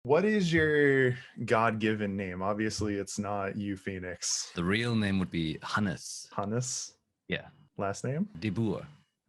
What is your God-given name? Obviously, it's not YuPhoenix. The real name would be Hannes. Hannes? Yeah. Last name? De Boer.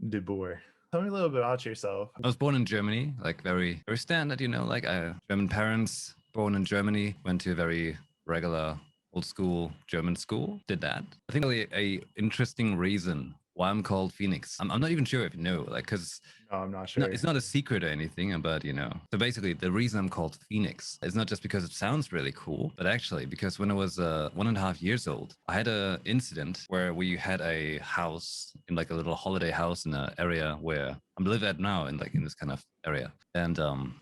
De Boer. Tell me a little bit about yourself. I was born in Germany, like very standard, like German parents, born in Germany, went to a very regular old school German school, did that. I think really a interesting reason why I'm called Phoenix. I'm not even sure if you know, like, because No, I'm not no, sure. it's not a secret or anything, but So basically, the reason I'm called Phoenix is not just because it sounds really cool, but actually because when I was 1.5 years old, I had an incident where we had a house in like a little holiday house in an area where I'm live at now, in like in this kind of area, and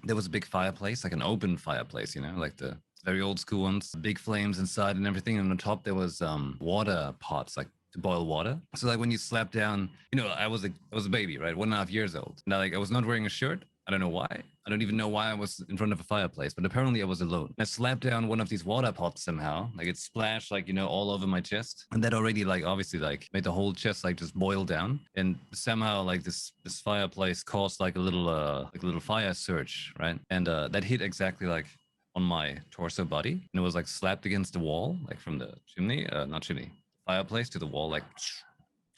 there was a big fireplace, like an open fireplace, like the very old school ones, big flames inside and everything, and on top there was water pots, like to boil water. So like when you slap down, I was a baby, right? 1.5 years old. Now like I was not wearing a shirt. I don't know why. I don't even know why I was in front of a fireplace, but apparently I was alone. I slapped down one of these water pots somehow. Like it splashed like, all over my chest. And that already like obviously like made the whole chest like just boil down. And somehow like this fireplace caused like a little fire surge, right? And that hit exactly like on my torso body. And it was like slapped against the wall, like from the chimney, not chimney, fireplace to the wall, like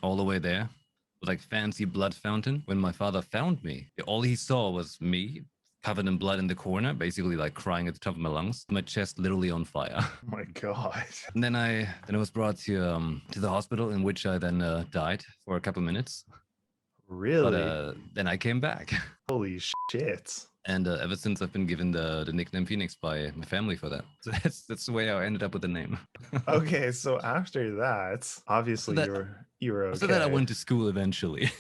all the way there. It was like fancy blood fountain. When my father found me, all he saw was me covered in blood in the corner, basically like crying at the top of my lungs, my chest literally on fire. Oh my God. And then I was brought to the hospital, in which I then died for a couple minutes. Really? But then I came back. Holy shit. And ever since, I've been given the nickname Phoenix by my family for that. So that's the way I ended up with the name. Okay, so after that, obviously you were okay. After that, I went to school eventually.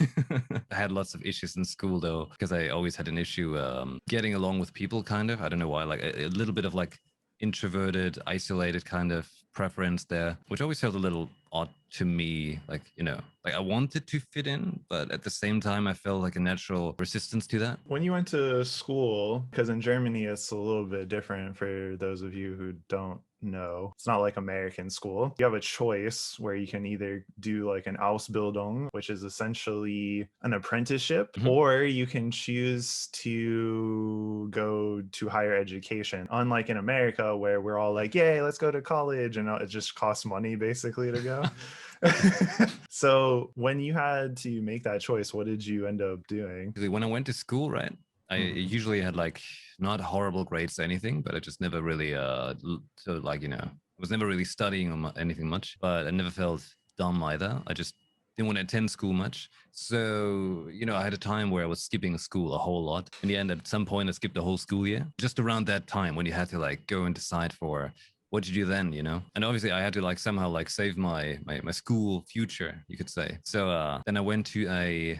I had lots of issues in school though, because I always had an issue getting along with people. Kind of, I don't know why. Like a little bit of like introverted, isolated kind of preference there, which always felt a little odd to me. Like, like I wanted to fit in, but at the same time, I felt like a natural resistance to that. When you went to school, because in Germany it's a little bit different for those of you who don't know. It's not like American school. You have a choice where you can either do like an Ausbildung, which is essentially an apprenticeship, or you can choose to go to higher education. Unlike in America, where we're all like, yay, let's go to college, and it just costs money basically to go. So when you had to make that choice, what did you end up doing? When I went to school, right, I usually had like not horrible grades or anything, but I just never really so like I was never really studying or anything much, but I never felt dumb either. I just didn't want to attend school much. So, I had a time where I was skipping school a whole lot. In the end, at some point, I skipped the whole school year. Just around that time when you had to like go and decide for what you do then, and obviously I had to like somehow like save my school future, you could say. So then I went to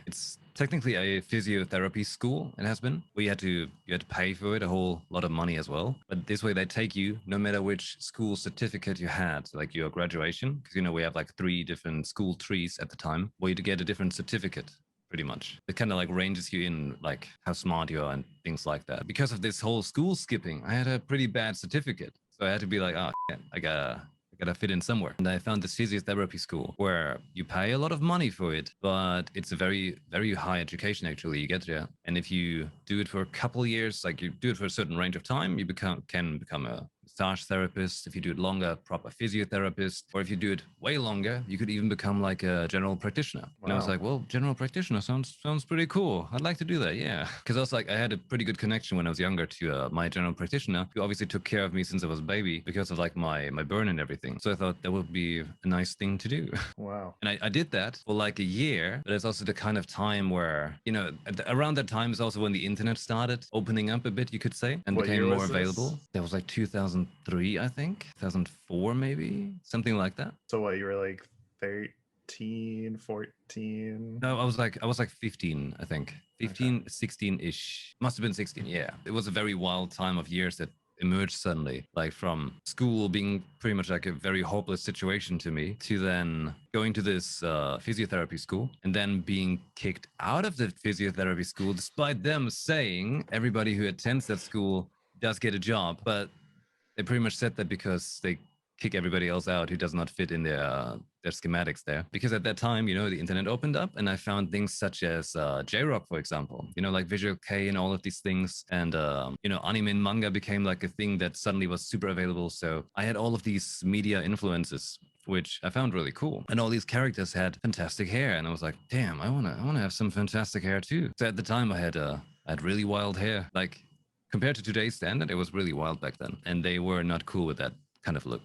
it's technically a physiotherapy school. It has been, where you had to pay for it a whole lot of money as well. But this way they take you no matter which school certificate you had, like your graduation, because we have like 3 different school trees at the time where you to get a different certificate. Pretty much. It kind of like ranges you in like how smart you are and things like that. Because of this whole school skipping, I had a pretty bad certificate. So I had to be like, oh, shit, I gotta fit in somewhere. And I found this physiotherapy school where you pay a lot of money for it, but it's a very, very high education actually you get there. And if you do it for a couple of years, like you do it for a certain range of time, you can become a massage therapist. If you do it longer, proper physiotherapist. Or if you do it way longer, you could even become like a general practitioner. Wow. And I was like, well, general practitioner sounds pretty cool. I'd like to do that, yeah. Because I was like, I had a pretty good connection when I was younger to my general practitioner, who obviously took care of me since I was a baby because of like my burn and everything. So I thought that would be a nice thing to do. Wow. And I did that for like a year, but it's also the kind of time where, around that time is also when the internet started opening up a bit, you could say, and What became year more was available. this? That was like 2003, I think, 2004, maybe something like that. So what, you were like 13, 14? No, I was like 15, I think. 15, okay. 16-ish. Must have been 16, yeah. It was a very wild time of years that emerged suddenly, like from school being pretty much like a very hopeless situation to me, to then going to this physiotherapy school and then being kicked out of the physiotherapy school, despite them saying everybody who attends that school does get a job. But they pretty much said that because they kick everybody else out who does not fit in their their schematics there. Because at that time, you know, the internet opened up and I found things such as J-Rock, for example, you know, like Visual K and all of these things. And, you know, anime and manga became like a thing that suddenly was super available. So I had all of these media influences, which I found really cool. And all these characters had fantastic hair. And I was like, damn, I wanna have some fantastic hair too. So at the time I had really wild hair. Like compared to today's standard, it was really wild back then. And they were not cool with that kind of look.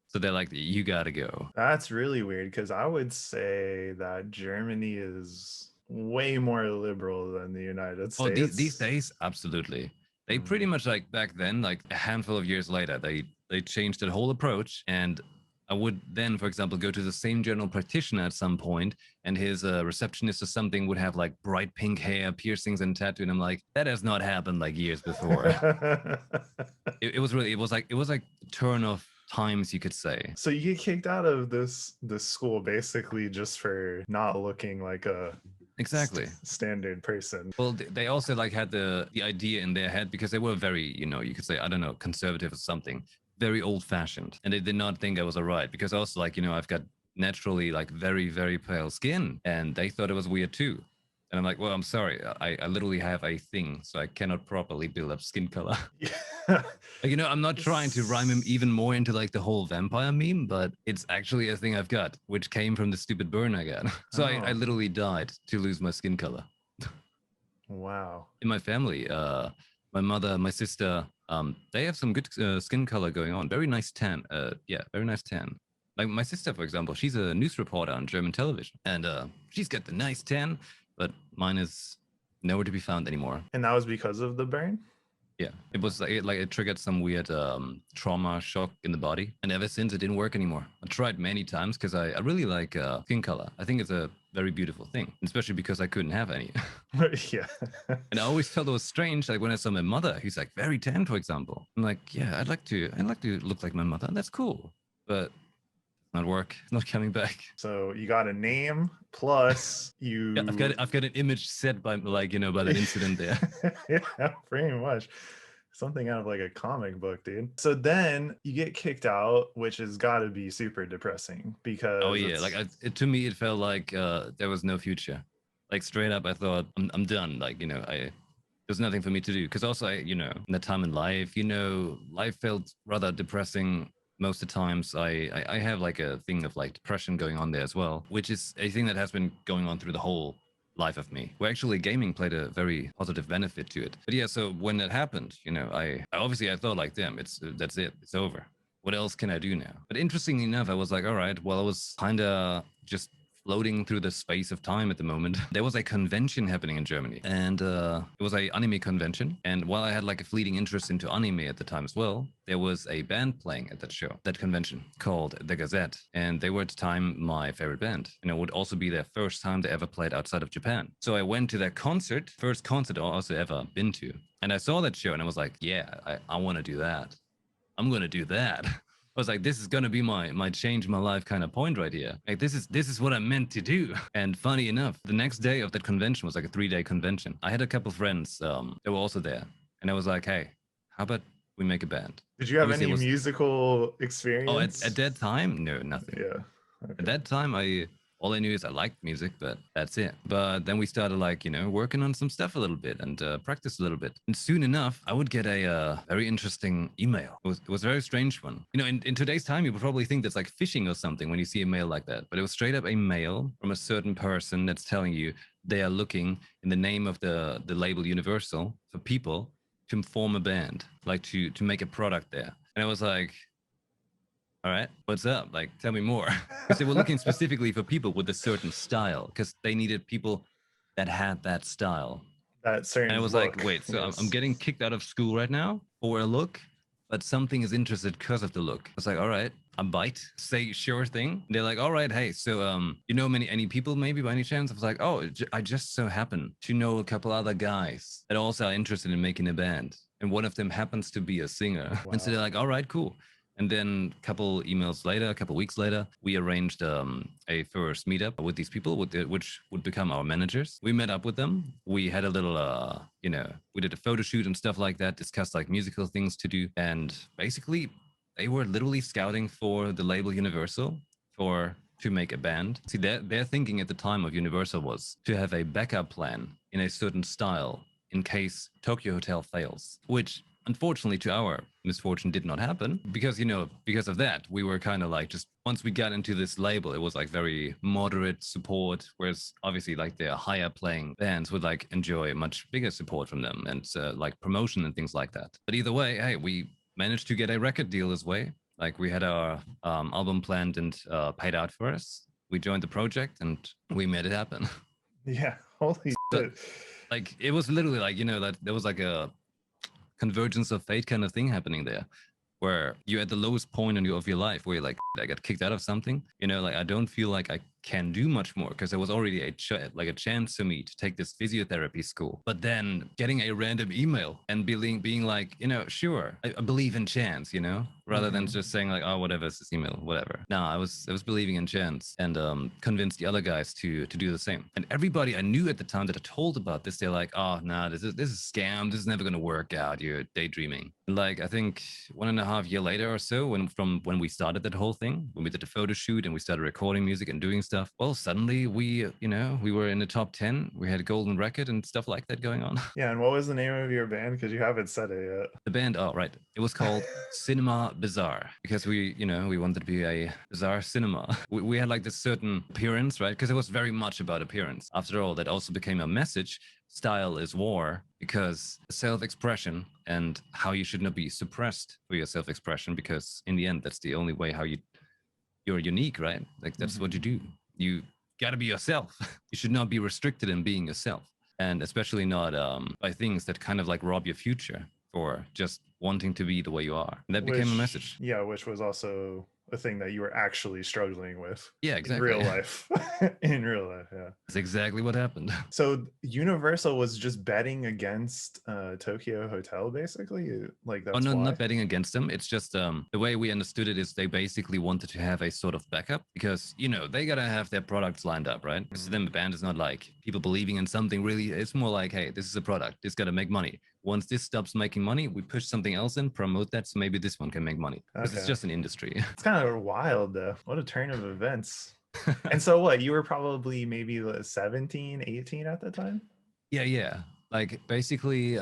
So they're like, you gotta go. That's really weird because I would say that Germany is way more liberal than the United Oh, these States. days, absolutely. They pretty much like back then, like a handful of years later, they changed that whole approach. And I would then, for example, go to the same general practitioner at some point, and his receptionist or something would have like bright pink hair, piercings, and tattoo, and I'm like, that has not happened like years before. It was really, it was like turn of times, you could say. So you get kicked out of this school basically just for not looking like a Exactly. standard person. Well, they also like had the idea in their head because they were very, you know, you could say, I don't know, conservative or something, very old fashioned. And they did not think I was all right because also like, you know, I've got naturally like very, very pale skin and they thought it was weird too. And I'm like, well, I'm sorry. I literally have a thing, so I cannot properly build up skin color. Yeah. Like, you know, I'm not trying to rhyme him even more into like the whole vampire meme, but it's actually a thing I've got, which came from the stupid burn I got. So I Oh. literally died to lose my skin color. Wow. In my family, my mother, my sister, they have some good skin color going on. Very nice tan. Yeah, very nice tan. Like my sister, for example, she's a news reporter on German television, and she's got the nice tan, but mine is nowhere to be found anymore. And that was because of the burn? Yeah, it was like it triggered some weird trauma shock in the body, and ever since it didn't work anymore. I tried many times because I really like skin color. I think it's a very beautiful thing, especially because I couldn't have any. Yeah. And I always felt it was strange, like when I saw my mother, who's like very tan, for example. I'm like, yeah, I'd like to look like my mother. That's cool, but not work, not coming back. So you got a name plus you. Yeah, I've got an image set by like, you know, by that incident there. Yeah, pretty much. Something out of like a comic book, dude. So then you get kicked out, which has got to be super depressing because. Oh yeah, like to me it felt like there was no future. Like straight up, I thought I'm done. Like, you know, there's nothing for me to do because also you know, in that time in life, you know, life felt rather depressing. Most of the times I have like a thing of like depression going on there as well, which is a thing that has been going on through the whole life of me, where actually gaming played a very positive benefit to it. But yeah, so when that happened, you know, I obviously I thought like, damn, that's it, it's over. What else can I do now? But interestingly enough, I was like, all right, well, I was kind of just floating through the space of time at the moment. There was a convention happening in Germany, and it was a anime convention. And while I had like a fleeting interest into anime at the time as well, there was a band playing at that convention called The Gazette, and they were at the time my favorite band. And it would also be their first time they ever played outside of Japan. So I went to their concert, first concert I also ever been to, and I saw that show, and I was like, yeah, I want to do that. I'm gonna do that. I was like, this is gonna be my change my life kind of point right here. Like this is what I'm meant to do. And funny enough, the next day of that convention was like a 3-day convention. I had a couple of friends that were also there, and I was like, hey, how about we make a band? Did you have Obviously, any musical Oh, experience? at that time, no, nothing. Yeah. At Okay. that time, all I knew is I liked music, but that's it. But then we started like, you know, working on some stuff a little bit and practice a little bit. And soon enough, I would get a very interesting email. It was a very strange one. You know, in today's time, you would probably think that's like phishing or something when you see a mail like that. But it was straight up a mail from a certain person that's telling you they are looking in the name of the label Universal for people to form a band, like to make a product there. And I was like, all right, what's up? Like, tell me more. Because they were looking specifically for people with a certain style, because they needed people that had that style. That certain And I was look. like, wait, so I'm Yes. getting kicked out of school right now for a look, but something is interested because of the look. I was like, all right, I bite, say sure thing. They're like, all right, hey, so you know any people maybe by any chance? I was like, oh, I just so happen to know a couple other guys that also are interested in making a band, and one of them happens to be a singer. Wow. And so they're like, all right, cool. And then a couple emails later, a couple weeks later, we arranged a first meetup with these people, which would become our managers. We met up with them. We had a little, you know, we did a photo shoot and stuff like that, discussed like musical things to do. And basically, they were literally scouting for the label Universal for to make a band. See, their thinking at the time of Universal was to have a backup plan in a certain style in case Tokyo Hotel fails, which unfortunately to our misfortune did not happen because, because of that, we were kind of like just once we got into this label, it was like very moderate support, whereas obviously like the higher playing bands would like enjoy much bigger support from them and like promotion and things like that. But either way, hey, we managed to get a record deal this way. Like we had our album planned and paid out for us. We joined the project and we made it happen. Yeah, holy So, shit. like it was literally like that there was like a convergence of fate kind of thing happening there, where you're at the lowest point of your life where you're like, I got kicked out of something, like I don't feel like I can do much more because there was already a chance for me to take this physiotherapy school. But then getting a random email and being like, sure, I believe in chance, rather than just saying like, oh, whatever, it's this email, whatever. No, I was believing in chance and convinced the other guys to do the same. And everybody I knew at the time that I told about this, they're like, oh, nah, this is a scam. This is never gonna work out. You're daydreaming. Like I think 1.5 years later or so, when we started that whole thing, when we did the photo shoot and we started recording music and doing stuff, well, suddenly we were in the top 10. We had a golden record and stuff like that going on. Yeah, and what was the name of your band? Because you haven't said it yet. The band, oh right, it was called Cinema Bizarre because we wanted to be a bizarre cinema. We had like this certain appearance, right? Because it was very much about appearance. After all, that also became a message. Style is war, because self-expression and how you should not be suppressed for your self-expression, because in the end, that's the only way how you're unique, right? Like that's what you do. You got to be yourself. You should not be restricted in being yourself, and especially not by things that kind of like rob your future for just wanting to be the way you are. And that became a message. Yeah, which was also a thing that you were actually struggling with. Yeah, exactly. In real life. In real life, yeah. That's exactly what happened. So Universal was just betting against Tokyo Hotel, basically? Like that's no, why? not betting against them. It's just the way we understood it is they basically wanted to have a sort of backup because, they got to have their products lined up, right? Because to them, the band is not like people believing in something really. It's more like, hey, this is a product. It's got to make money. Once this stops making money, we push something else in, promote that, so maybe this one can make money. Because it's just an industry. It's kind of wild, though. What a turn of events. And so what? You were probably maybe 17, 18 at the time? Yeah. Like basically,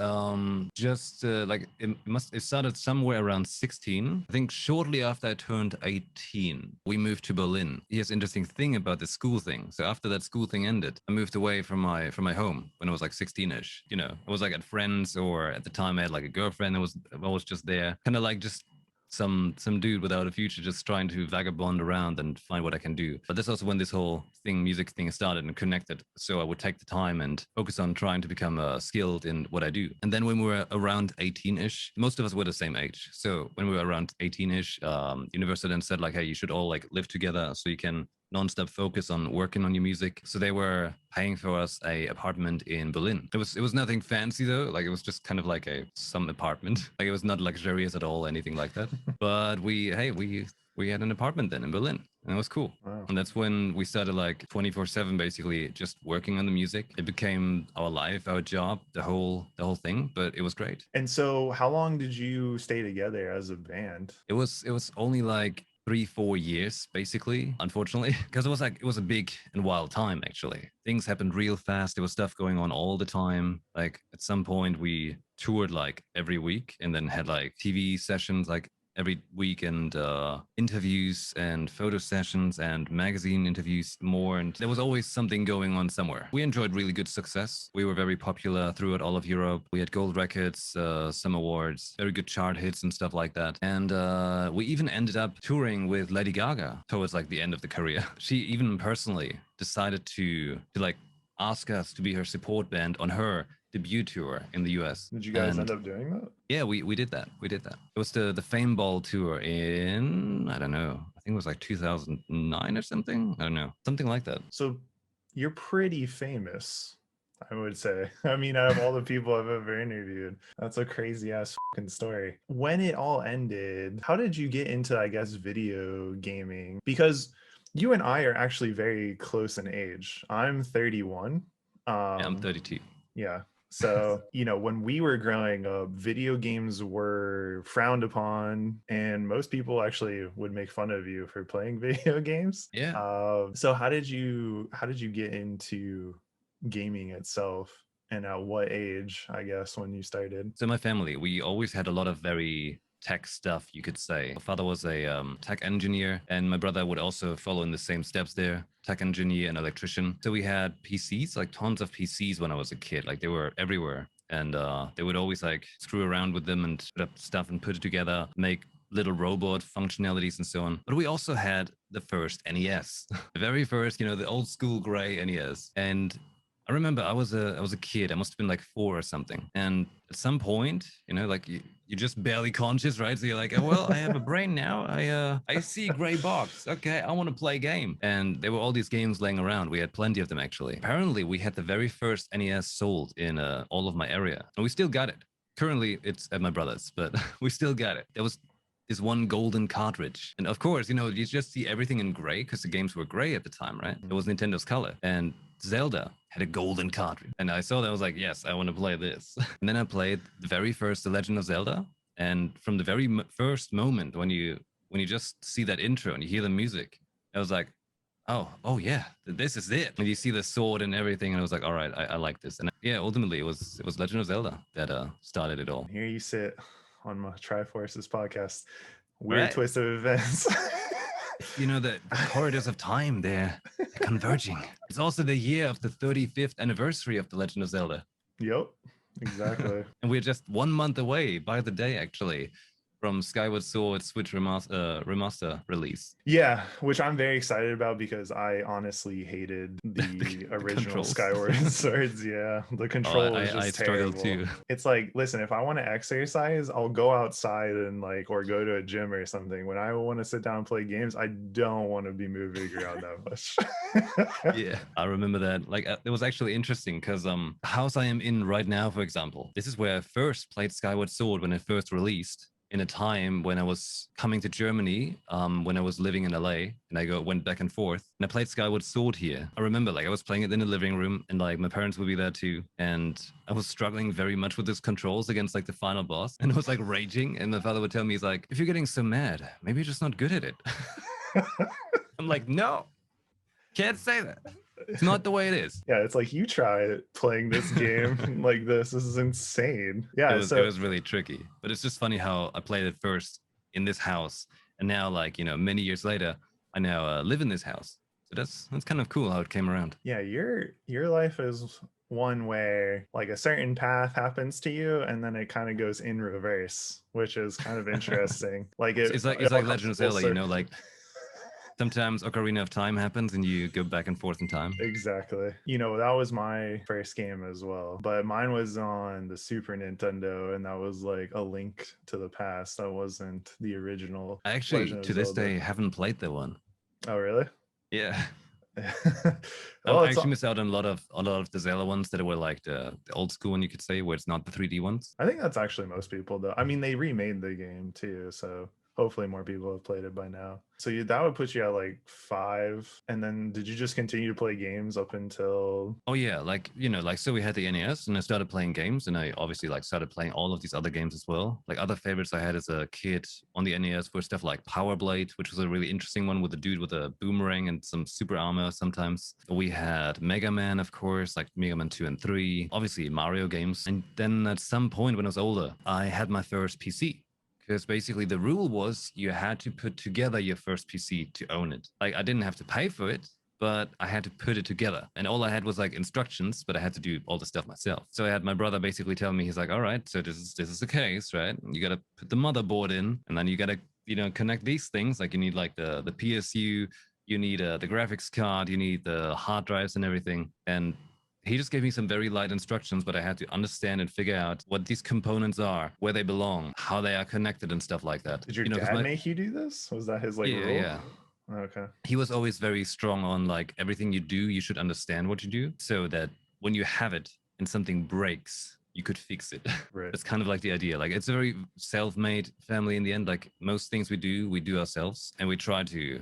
just like it started somewhere around 16. I think shortly after I turned 18, we moved to Berlin. Here's interesting thing about the school thing. So after that school thing ended, I moved away from my home when I was like 16ish. I was like at friends, or at the time I had like a girlfriend. I was just there, kind of like just some dude without a future, just trying to vagabond around and find what I can do. But that's also when this whole music thing started and connected. So I would take the time and focus on trying to become skilled in what I do. And then when we were around 18ish, most of us were the same age. So when we were around 18ish, Universal then said like, hey, you should all like live together so you can non-stop focus on working on your music. So they were paying for us a apartment in Berlin. It was nothing fancy though. Like it was just kind of like some apartment. Like it was not luxurious at all, anything like that. But we had an apartment then in Berlin, and it was cool. Wow. And that's when we started like 24/7, basically just working on the music. It became our life, our job, the whole thing. But it was great. And so, how long did you stay together as a band? It was only like 3-4 years, basically, unfortunately, because it was a big and wild time. Actually, things happened real fast. There was stuff going on all the time. Like at some point, we toured like every week, and then had like TV sessions like every week, and interviews and photo sessions and magazine interviews more. And there was always something going on somewhere. We enjoyed really good success. We were very popular throughout all of Europe. We had gold records, some awards, very good chart hits and stuff like that. And we even ended up touring with Lady Gaga towards like the end of the career. She even personally decided to like ask us to be her support band on her debut tour in the US. Did you guys end up doing that? Yeah, we did that. It was the Fame Ball tour in, I don't know, I think it was like 2009 or something. I don't know, something like that. So you're pretty famous, I would say. I mean, out of all the people I've ever interviewed, that's a crazy ass fucking story. When it all ended, how did you get into, I guess, video gaming? Because you and I are actually very close in age. I'm 31. Yeah, I'm 32. Yeah. So, when we were growing up, video games were frowned upon, and most people actually would make fun of you for playing video games. Yeah. So how did you get into gaming itself, and at what age, I guess, when you started? So my family, we always had a lot of very tech stuff, you could say. My father was a tech engineer, and my brother would also follow in the same steps there, tech engineer and electrician. So we had PCs, like tons of PCs when I was a kid. Like they were everywhere. And they would always like screw around with them and put up stuff and put it together, make little robot functionalities and so on. But we also had the first NES, the very first, the old school gray NES. And I remember I was a kid. I must have been like 4 or something. And at some point, like you're just barely conscious, right? So you're like, oh, well, I have a brain now. I see a gray box. Okay, I want to play a game. And there were all these games laying around. We had plenty of them actually. Apparently, we had the very first NES sold in all of my area, and we still got it. Currently, it's at my brother's, but we still got it. There was this one golden cartridge. And of course, you just see everything in gray because the games were gray at the time, right? It was Nintendo's color. And Zelda had a golden cartridge. And I saw that, I was like, yes, I want to play this. And then I played the very first The Legend of Zelda. And from the very first moment when you just see that intro and you hear the music, I was like, oh yeah, this is it. And you see the sword and everything, and I was like, all right, I like this. And yeah, ultimately it was Legend of Zelda that started it all. Here you sit on my Triforce's podcast. Weird Right. twist of events. The corridors of time, they're converging. It's also the year of the 35th anniversary of The Legend of Zelda. Yep, exactly. And we're just 1 month away by the day, actually, from Skyward Sword Switch remaster release. Yeah, which I'm very excited about because I honestly hated the original controls. Skyward Swords. Yeah, the control is just I struggle terrible. too. It's like, listen, if I want to exercise, I'll go outside and or go to a gym or something. When I want to sit down and play games, I don't want to be moving around that much. Yeah, I remember that. Like, it was actually interesting because the house I am in right now, for example, this is where I first played Skyward Sword when it first released. In a time when I was coming to Germany, when I was living in LA, and I went back and forth, and I played Skyward Sword here. I remember I was playing it in the living room, and my parents would be there too, and I was struggling very much with these controls against the final boss, and I was raging, and my father would tell me, he's like, if you're getting so mad, maybe you're just not good at it. I'm like, no, can't say that. It's not the way it is. Yeah, it's like, you try playing this game like this. This is insane. Yeah, it was really tricky. But it's just funny how I played it first in this house, and now many years later, I now live in this house. So that's kind of cool how it came around. Yeah, your life is one where a certain path happens to you, and then it kind of goes in reverse, which is kind of interesting. It's like Legend of Zelda, sometimes Ocarina of Time happens and you go back and forth in time. Exactly. That was my first game as well. But mine was on the Super Nintendo, and that was A Link to the Past. That wasn't the original. I actually, to this day, haven't played that one. Oh, really? Yeah. Well, I actually missed out on a lot of the Zelda ones that were the old school one, you could say, where it's not the 3D ones. I think that's actually most people, though. I mean, they remade the game too, so hopefully more people have played it by now. So that would put you at 5. And then did you just continue to play games up until? Oh yeah, so we had the NES, and I started playing games, and I obviously started playing all of these other games as well. Other favorites I had as a kid on the NES were stuff like Power Blade, which was a really interesting one with a dude with a boomerang and some super armor sometimes. We had Mega Man, of course, Mega Man 2 and 3, obviously Mario games. And then at some point when I was older, I had my first PC. Because basically the rule was you had to put together your first PC to own it. I didn't have to pay for it, but I had to put it together. And all I had was instructions, but I had to do all the stuff myself. So I had my brother basically tell me, he's like, all right, so this is the case, right? You got to put the motherboard in, and then you got to, connect these things. You need the PSU, you need the graphics card, you need the hard drives and everything. And he just gave me some very light instructions, but I had to understand and figure out what these components are, where they belong, how they are connected and stuff like that. Did your dad make you do this? Was that his rule? Yeah. Okay. He was always very strong on everything you do, you should understand what you do, so that when you have it and something breaks, you could fix it. Right. That's kind of the idea. It's a very self-made family in the end. Most things we do ourselves, and we try to,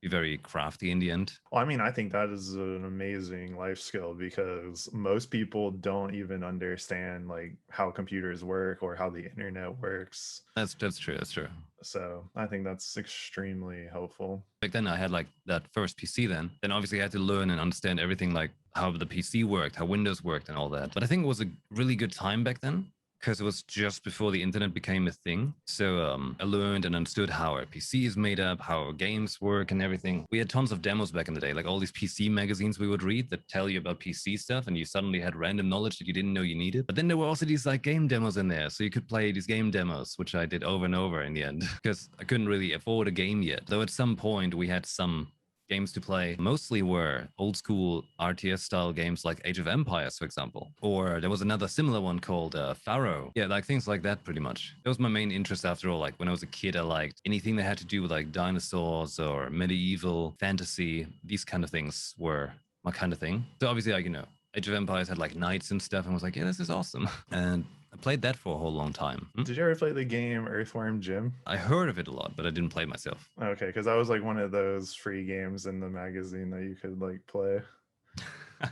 be very crafty in the end. Well, I mean, I think that is an amazing life skill because most people don't even understand like how computers work or how the internet works. That's true. That's true. So I think that's extremely helpful. Back then I had like that first PC then obviously I had to learn and understand everything, like how the PC worked, how Windows worked and all that. But I think it was a really good time back then because it was just before the internet became a thing. So I learned and understood how a PC is made up, how our games work and everything. We had tons of demos back in the day, like all these PC magazines we would read that tell you about PC stuff, and you suddenly had random knowledge that you didn't know you needed. But then there were also these like game demos in there, so you could play these game demos, which I did over and over in the end because I couldn't really afford a game yet. Though at some point we had some games to play. Mostly were old school RTS style games like Age of Empires, for example. Or there was another similar one called Pharaoh. Yeah, like things like that pretty much. That was my main interest after all. Like when I was a kid, I liked anything that had to do with like dinosaurs or medieval fantasy. These kind of things were my kind of thing. So obviously, like, Age of Empires had like knights and stuff and was like, yeah, this is awesome. And I played that for a whole long time. Did you ever play the game Earthworm Jim? I heard of it a lot, but I didn't play it myself. Okay, because that was like one of those free games in the magazine that you could like play.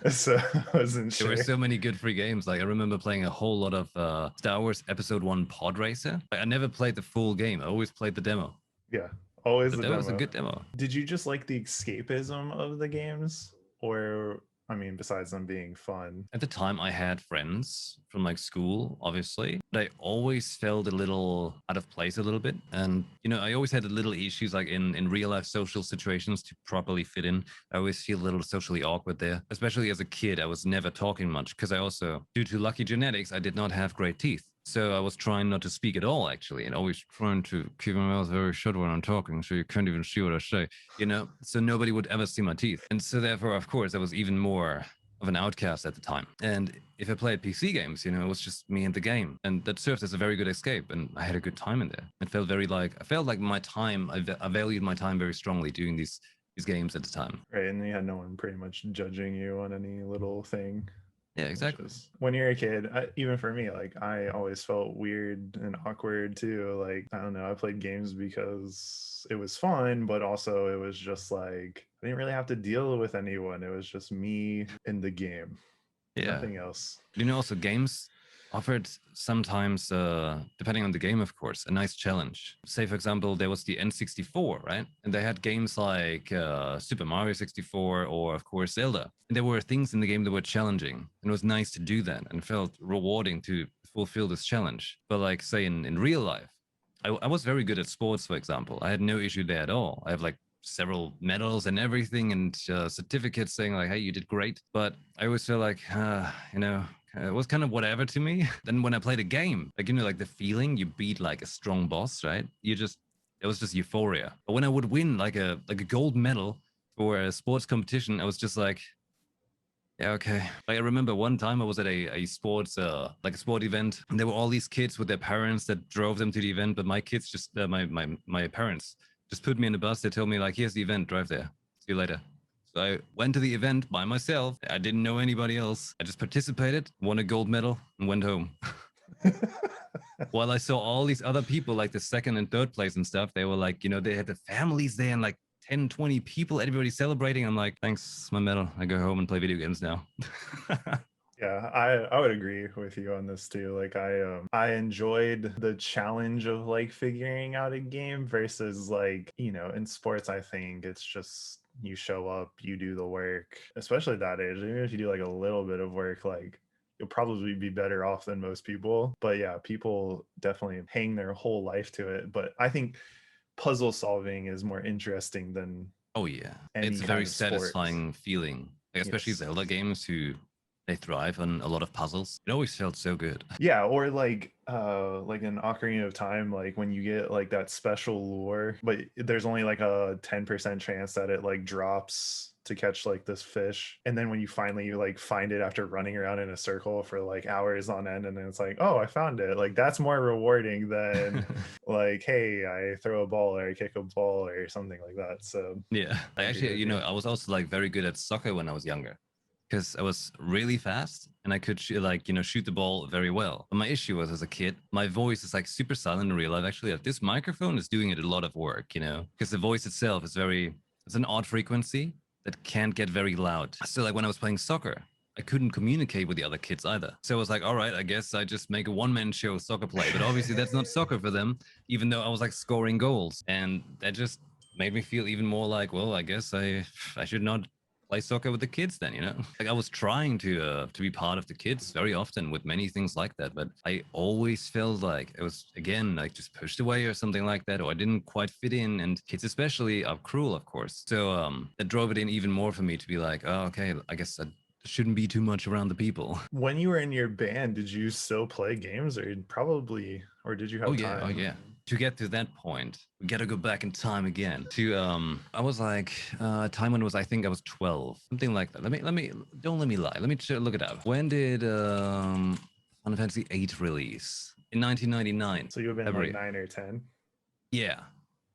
So I wasn't sure. There were so many good free games. Like I remember playing a whole lot of Star Wars Episode 1 Pod Racer. I never played the full game. I always played the demo. Yeah, always But the that demo. was a good demo. Did you just like the escapism of the games? Or, I mean, besides them being fun? At the time, I had friends from like school, obviously, but I always felt a little out of place a little bit. And, I always had little issues like in real life social situations to properly fit in. I always feel a little socially awkward there, especially as a kid. I was never talking much because I also, due to lucky genetics, I did not have great teeth. So I was trying not to speak at all, actually, and always trying to keep my mouth very shut when I'm talking, so you can't even see what I say, so nobody would ever see my teeth. And so therefore, of course, I was even more of an outcast at the time. And if I played PC games, it was just me and the game. And that served as a very good escape. And I had a good time in there. I felt like my time, I valued my time very strongly doing these games at the time. Right, and you had no one pretty much judging you on any little thing. Yeah, exactly. When you're a kid, even for me, like I always felt weird and awkward too. Like, I don't know, I played games because it was fun, but also it was just like I didn't really have to deal with anyone. It was just me in the game. Yeah. Nothing else. Also games offered sometimes, depending on the game, of course, a nice challenge. Say, for example, there was the N64, right? And they had games like Super Mario 64 or, of course, Zelda. And there were things in the game that were challenging. And it was nice to do that and felt rewarding to fulfill this challenge. But like, say, in real life, I was very good at sports, for example. I had no issue there at all. I have like several medals and everything and certificates saying like, hey, you did great. But I always feel like, it was kind of whatever to me. Then when I played a game, like, like the feeling you beat like a strong boss, right? It was just euphoria. But when I would win like a gold medal for a sports competition, I was just like, yeah, okay. Like I remember one time I was at a sports, like a sport event, and there were all these kids with their parents that drove them to the event. But my kids just, my parents just put me in the bus. They told me like, here's the event, drive there. See you later. So I went to the event by myself. I didn't know anybody else. I just participated, won a gold medal, and went home. While I saw all these other people, like the second and third place and stuff, they were like, they had the families there and like 10, 20 people, everybody celebrating. I'm like, thanks, my medal. I go home and play video games now. Yeah, I would agree with you on this too. Like I enjoyed the challenge of like figuring out a game versus like, in sports, I think it's just you show up, you do the work, especially at that age. Even if you do like a little bit of work, like you'll probably be better off than most people. But yeah, people definitely hang their whole life to it. But I think puzzle solving is more interesting than it's a very satisfying feeling, especially Zelda games they thrive on a lot of puzzles. It always felt so good. Yeah, or like an Ocarina of Time, like when you get like that special lure, but there's only like a 10% chance that it like drops to catch like this fish. And then when you finally like find it after running around in a circle for like hours on end, and then it's like, oh, I found it. Like that's more rewarding than like, hey, I throw a ball or I kick a ball or something like that. So yeah, I actually, I was also like very good at soccer when I was younger, because I was really fast and I could shoot the ball very well. But my issue was, as a kid, my voice is like super silent in real life. Actually, like this microphone is doing it a lot of work, because the voice itself is very It's an odd frequency that can't get very loud. So like when I was playing soccer, I couldn't communicate with the other kids either. So I was like, all right, I guess I just make a one-man show soccer play. But obviously that's not soccer for them, even though I was like scoring goals. And that just made me feel even more like, well, I guess I should not play soccer with the kids then, you know. Like I was trying to be part of the kids very often with many things like that, but I always felt like it was again like just pushed away or something like that, or I didn't quite fit in. And kids especially are cruel, of course. So that drove it in even more for me to be like, oh, okay, I guess I shouldn't be too much around the people. When you were in your band, did you still play games, or probably, or did you have time? Oh yeah. To get to that point, we gotta go back in time again. To I was like, time when was I think I was 12, something like that. Let me don't let me lie. Let me look it up. When did Final Fantasy VIII release? In 1999. So you have been February. like 9 or 10. Yeah.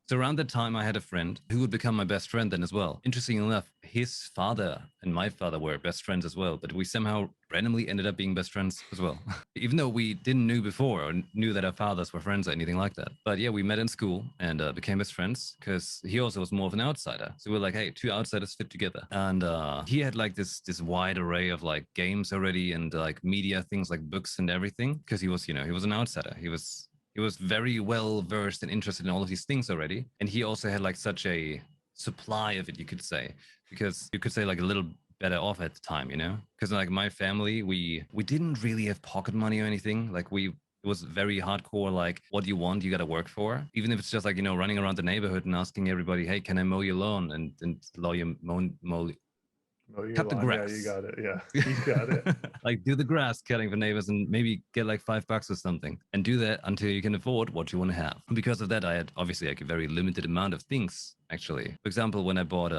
So around that time, I had a friend who would become my best friend then as well. Interesting enough, his father and my father were best friends as well, but we somehow randomly ended up being best friends as well. Even though we didn't know before or knew that our fathers were friends or anything like that. But yeah, we met in school and became best friends because he also was more of an outsider. So we were like, hey, two outsiders fit together. And he had like this wide array of like games already and like media things like books and everything because he was, you know, he was an outsider. He was very well versed and interested in all of these things already. And he also had like such a supply of it, you could say, because you could say like a little better off at the time, you know? Because like my family, we didn't really have pocket money or anything. Like it was very hardcore, like what you want, you got to work for. Even if it's just like, you know, running around the neighborhood and asking everybody, hey, can I mow your lawn? And mow your cut the grass. Yeah, you got it. Yeah, you got it. Like do the grass cutting for neighbors and maybe get like $5 or something and do that until you can afford what you want to have. Because of that, I had obviously like a very limited amount of things actually. For example, when I bought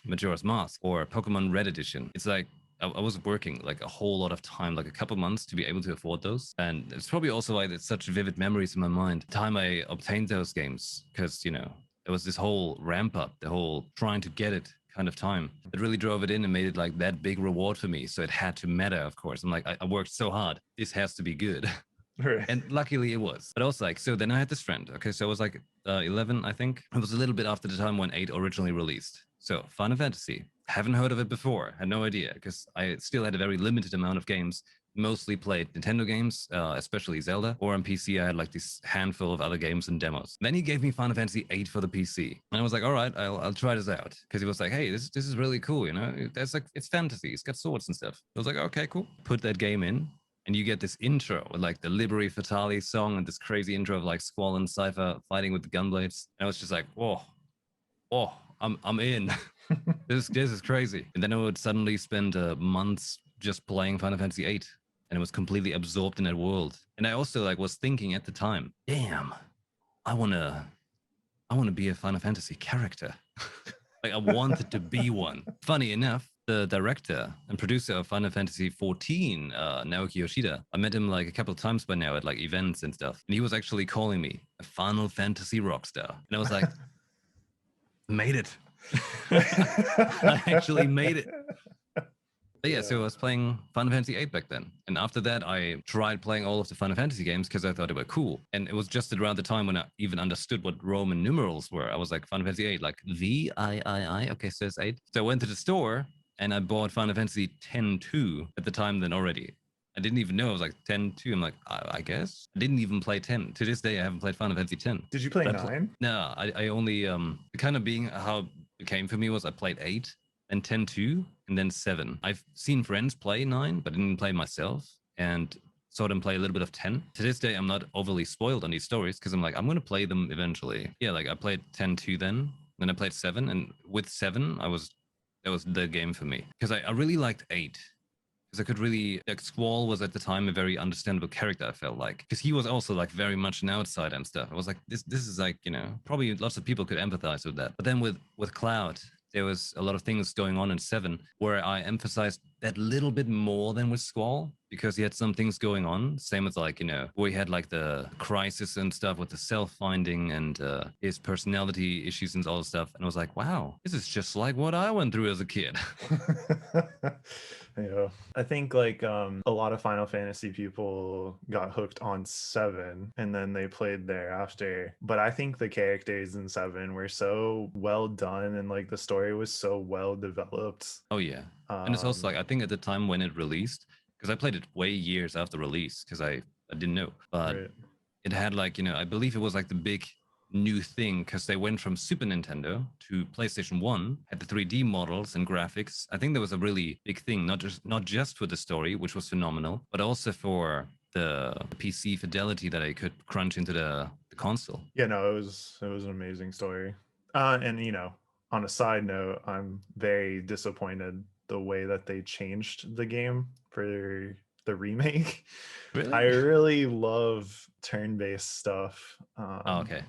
Majora's Mask or Pokemon Red Edition, it's like I was working like a whole lot of time, like a couple months to be able to afford those. And it's probably also why it's such vivid memories in my mind. The time I obtained those games, because, you know, there was this whole ramp up, the whole trying to get it kind of time. It really drove it in and made it like that big reward for me. So it had to matter, of course. I'm like, I worked so hard. This has to be good. Right. And luckily it was. But also like, so then I had this friend. Okay, so I was like 11, I think. It was a little bit after the time when 8 originally released. So Final Fantasy, haven't heard of it before, had no idea, because I still had a very limited amount of games. Mostly played Nintendo games, especially Zelda, or on PC I had like this handful of other games and demos. Then he gave me Final Fantasy VIII for the PC, and I was like, all right, I'll try this out, because he was like, hey, this is really cool, you know, there's like, it's fantasy, it's got swords and stuff. I was like, okay, cool. Put that game in, and you get this intro with like the Liberi Fatale song and this crazy intro of like Squall and Cypher fighting with the gunblades. And I was just like, whoa, I'm in. This is crazy. And then I would suddenly spend months just playing Final Fantasy VIII. And it was completely absorbed in that world. And I also like was thinking at the time, damn, I wanna be a Final Fantasy character. Like I wanted to be one. Funny enough, the director and producer of Final Fantasy 14, Naoki Yoshida, I met him like a couple of times by now at like events and stuff. And he was actually calling me a Final Fantasy rock star. And I was like, made it. I actually made it. But yeah, so I was playing Final Fantasy VIII back then. And after that, I tried playing all of the Final Fantasy games because I thought they were cool. And it was just around the time when I even understood what Roman numerals were. I was like, Final Fantasy VIII, like VIII. Okay, so it's 8. So I went to the store and I bought Final Fantasy X-2 at the time then already. I didn't even know. I was like 10-2. I'm like, I guess. I didn't even play 10. To this day, I haven't played Final Fantasy 10. Did you play 9? No, I only, kind of being how it came for me was I played 8. And 10-2, and then 7. I've seen friends play 9, but didn't play myself, and saw them play a little bit of 10. To this day, I'm not overly spoiled on these stories because I'm like, I'm going to play them eventually. Yeah, like I played 10-2 then I played 7, and with 7, that was the game for me. Because I really liked 8. Because I could really, like, Squall was at the time a very understandable character, I felt like. Because he was also like very much an outsider and stuff. I was like, this is like, you know, probably lots of people could empathize with that. But then with Cloud, there was a lot of things going on in 7 where I emphasized that little bit more than with Squall because he had some things going on. Same as like, you know, where he had like the crisis and stuff with the self-finding and his personality issues and all this stuff. And I was like, wow, this is just like what I went through as a kid. Yeah. I think like a lot of Final Fantasy people got hooked on 7 and then they played thereafter. But I think the characters in 7 were so well done and like the story was so well developed. Oh yeah, and it's also like I think at the time when it released, because I played it way years after release because I didn't know, but Right. it had like, you know, I believe it was like the big new thing because they went from Super Nintendo to PlayStation 1, had the 3D models and graphics. I think that was a really big thing, not just for the story, which was phenomenal, but also for the PC fidelity that I could crunch into the console. Yeah, no, it was an amazing story. And you know, on a side note, I'm very disappointed the way that they changed the game for the remake. I Really? really love turn-based stuff. Oh, okay.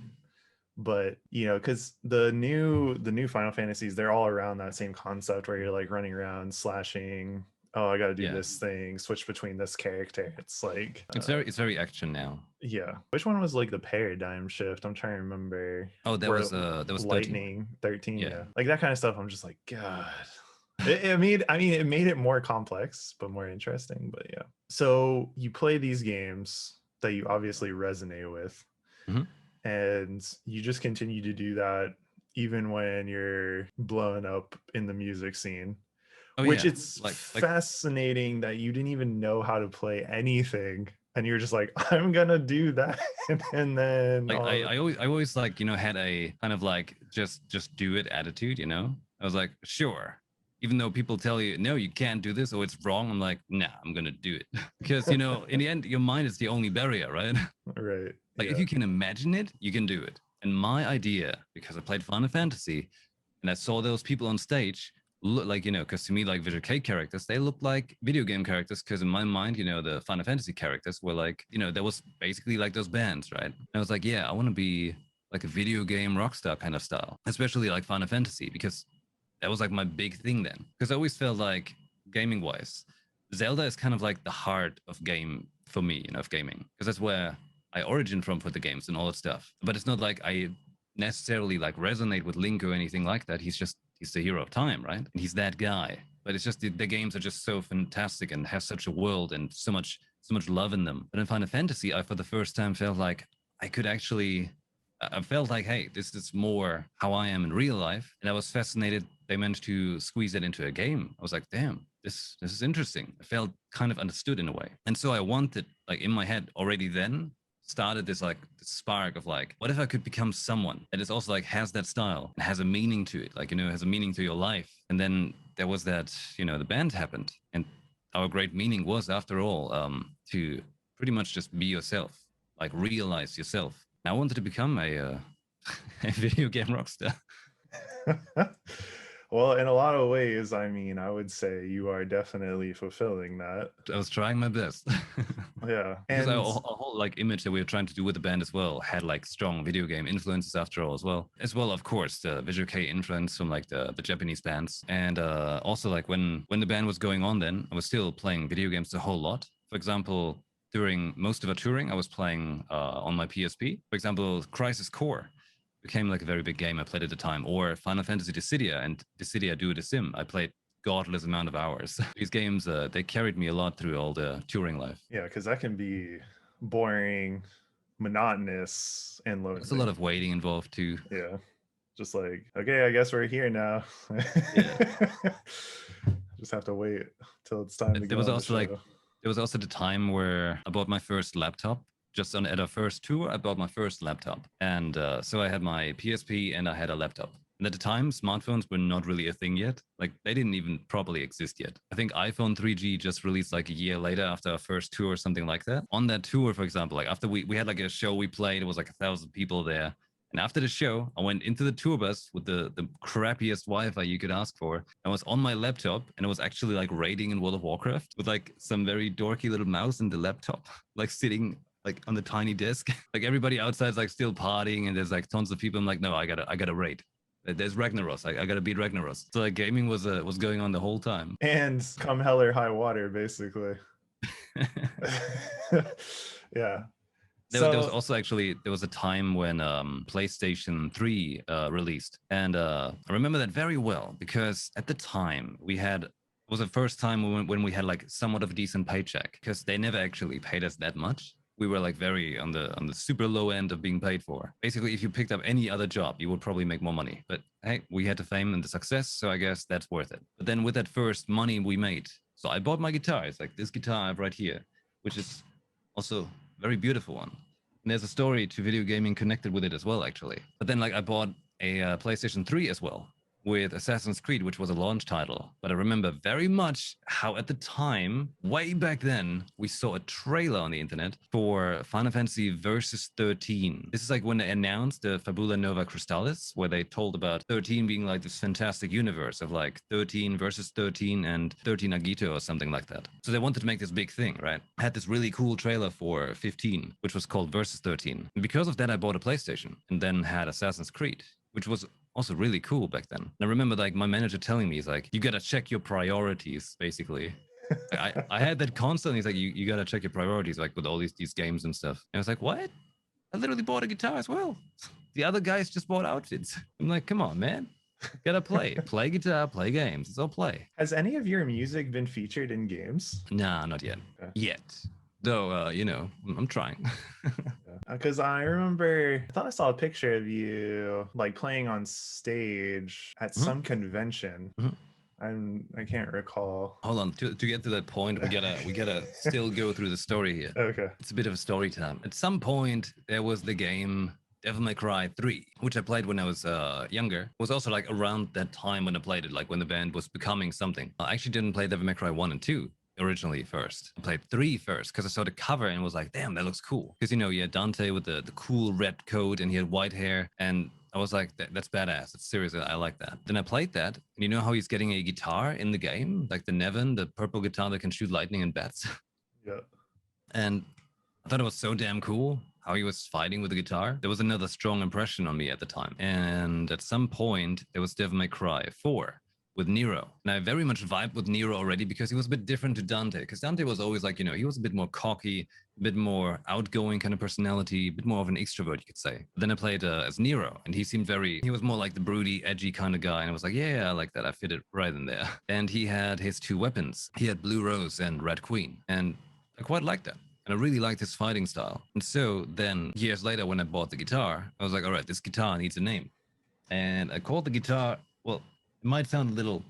But you know, because the new Final Fantasies, they're all around that same concept where you're like running around slashing. Oh, I got to do Yeah. this thing, switch between this character. It's like It's very action now. yeah. Which one was like the paradigm shift? I'm trying to remember. Oh, Where that was 13. lightning 13, Yeah. yeah. Like that kind of stuff. I'm just like, God. It made it more complex, but more interesting. But yeah. So you play these games that you obviously resonate with, Mhm. and you just continue to do that even when you're blowing up in the music scene. Oh Which yeah. it's Like fascinating that you didn't even know how to play anything, and you're just like, I'm gonna do that, and then like all I always like, you know, had a kind of like just do it attitude, you know. I was like, sure, even though people tell you no, you can't do this or it's wrong, I'm like, nah, I'm gonna do it. Because, you know, in the end your mind is the only barrier, right? right, Like if yeah, you can imagine it, you can do it. And my idea, because I played Final Fantasy and I saw those people on stage look like, you know, because to me, like visual K characters, they look like video game characters. Because in my mind, you know, the Final Fantasy characters were like, you know, there was basically like those bands, right? And I was like, yeah, I want to be like a video game rock star kind of style, especially like Final Fantasy, because that was like my big thing then. Because I always felt like gaming wise, Zelda is kind of like the heart of game for me, you know, of gaming, because that's where I origin from for the games and all that stuff. But it's not like I necessarily like resonate with Link or anything like that. He's the hero of time, right? And he's that guy. But it's just the games are just so fantastic and have such a world and so much love in them. But in Final Fantasy, I for the first time felt like I could actually I felt like, hey, this is more how I am in real life. And I was fascinated they managed to squeeze that into a game. I was like, damn, this is interesting. I felt kind of understood in a way. And so I wanted, like in my head already then, started this like this spark of like, what if I could become someone that is also like has that style and has a meaning to it, like, you know, has a meaning to your life. And then there was that, you know, the band happened, and our great meaning was, after all, to pretty much just be yourself, like realize yourself. And I wanted to become a video game rock star. well, in a lot of ways, I mean, I would say you are definitely fulfilling that. I was trying my best. Yeah, Because our and whole like image that we were trying to do with the band as well had like strong video game influences after all as well, of course, the visual K influence from like the Japanese bands. And also like when the band was going on, then I was still playing video games a whole lot. For example, during most of our touring I was playing on my PSP. For example, Crisis Core became like a very big game I played at the time, or Final Fantasy Dissidia and Dissidia Duo de Sim. I played godless amount of hours. These games, they carried me a lot through all the touring life. yeah, because that can be boring, monotonous, and There's a lot lonely. of waiting involved too. Yeah, just like, okay, I guess we're here now. Yeah. Just have to wait till it's time to There go was on the also like show. there was also the time where I bought my first laptop. Just on at our first tour, I bought my first laptop, and so I had my PSP and I had a laptop. And at the time, smartphones were not really a thing yet. Like they didn't even properly exist yet. I think iPhone 3G just released like a year later after our first tour or something like that. On that tour, for example, like after we had like a show we played, it was like 1,000 people there. And after the show, I went into the tour bus with the crappiest Wi-Fi you could ask for. I was on my laptop, and it was actually like raiding in World of Warcraft with like some very dorky little mouse in the laptop, like sitting like on the tiny desk. Like everybody outside's like still partying, and there's like tons of people. I'm like, no, I gotta raid. There's Ragnaros. I gotta beat Ragnaros. So like gaming was going on the whole time. And come hell or high water, basically. Yeah. There was So also actually there was a time when PlayStation 3 released, and I remember that very well because at the time we had It was the first time when we had like somewhat of a decent paycheck, because they never actually paid us that much. We were like very on the super low end of being paid for. Basically, if you picked up any other job, you would probably make more money. But hey, we had the fame and the success, so I guess that's worth it. But then with that first money we made, so I bought my guitar. It's like this guitar I have right here, which is also a very beautiful one. And there's a story to video gaming connected with it as well, actually. But then like I bought a PlayStation 3 as well, with Assassin's Creed, which was a launch title. But I remember very much how at the time, way back then, we saw a trailer on the internet for Final Fantasy Versus 13. This is like when they announced the Fabula Nova Crystallis, where they told about 13 being like this fantastic universe of like 13 versus 13 and 13 Agito or something like that. So they wanted to make this big thing, right? Had this really cool trailer for 15, which was called Versus 13. And because of that, I bought a PlayStation and then had Assassin's Creed, which was also really cool back then. And I remember like my manager telling me, he's like, you gotta check your priorities, basically. I had that constantly. He's like, you gotta check your priorities, like with all these games and stuff. And I was like, what? I literally bought a guitar as well. The other guys just bought outfits. I'm like, come on, man. Gotta play guitar, play games. It's all play. Has any of your music been featured in games? Nah, not yet. Okay. Yet. Though, you know, I'm trying. Because I remember, I thought I saw a picture of you like playing on stage at some convention. I can't recall. Hold on, to get to that point, we gotta still go through the story here. Okay. It's a bit of a story time. At some point, there was the game Devil May Cry 3, which I played when I was younger. It was also like around that time when I played it, like when the band was becoming something. I actually didn't play Devil May Cry 1 and 2 originally first. I played 3 first because I saw the cover and was like, damn, that looks cool. Because, you know, you had Dante with the cool red coat and he had white hair. And I was like, that's badass. It's serious. I like that. Then I played that. And you know how he's getting a guitar in the game? Like the Nevin, the purple guitar that can shoot lightning and bats. Yeah. And I thought it was so damn cool how he was fighting with the guitar. There was another strong impression on me at the time. And at some point, there was Devil May Cry 4. With Nero. And I very much vibed with Nero already because he was a bit different to Dante. Because Dante was always like, you know, he was a bit more cocky, a bit more outgoing kind of personality, a bit more of an extrovert, you could say. But then I played as Nero, and he seemed he was more like the broody, edgy kind of guy. And I was like, yeah, I like that. I fit it right in there. And he had his 2 weapons. He had Blue Rose and Red Queen. And I quite liked that. And I really liked his fighting style. And so then years later, when I bought the guitar, I was like, all right, this guitar needs a name. And I called the guitar, well, it might sound a little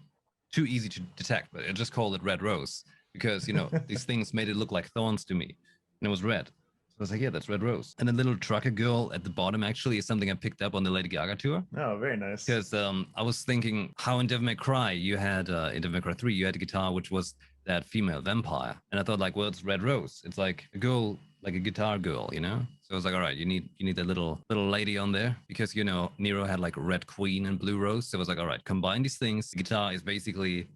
too easy to detect, but I just called it Red Rose because, you know, these things made it look like thorns to me. And it was red. So I was like, yeah, that's Red Rose. And the little trucker girl at the bottom actually is something I picked up on the Lady Gaga tour. Oh, very nice. Because I was thinking how in Devil May Cry, you had, in Devil May Cry 3, you had a guitar which was that female vampire. And I thought like, well, it's Red Rose. It's like a girl, like a guitar girl, you know? So I was like, all right, you need that little lady on there because, you know, Nero had like Red Queen and Blue Rose. So I was like, all right, combine these things. The guitar is basically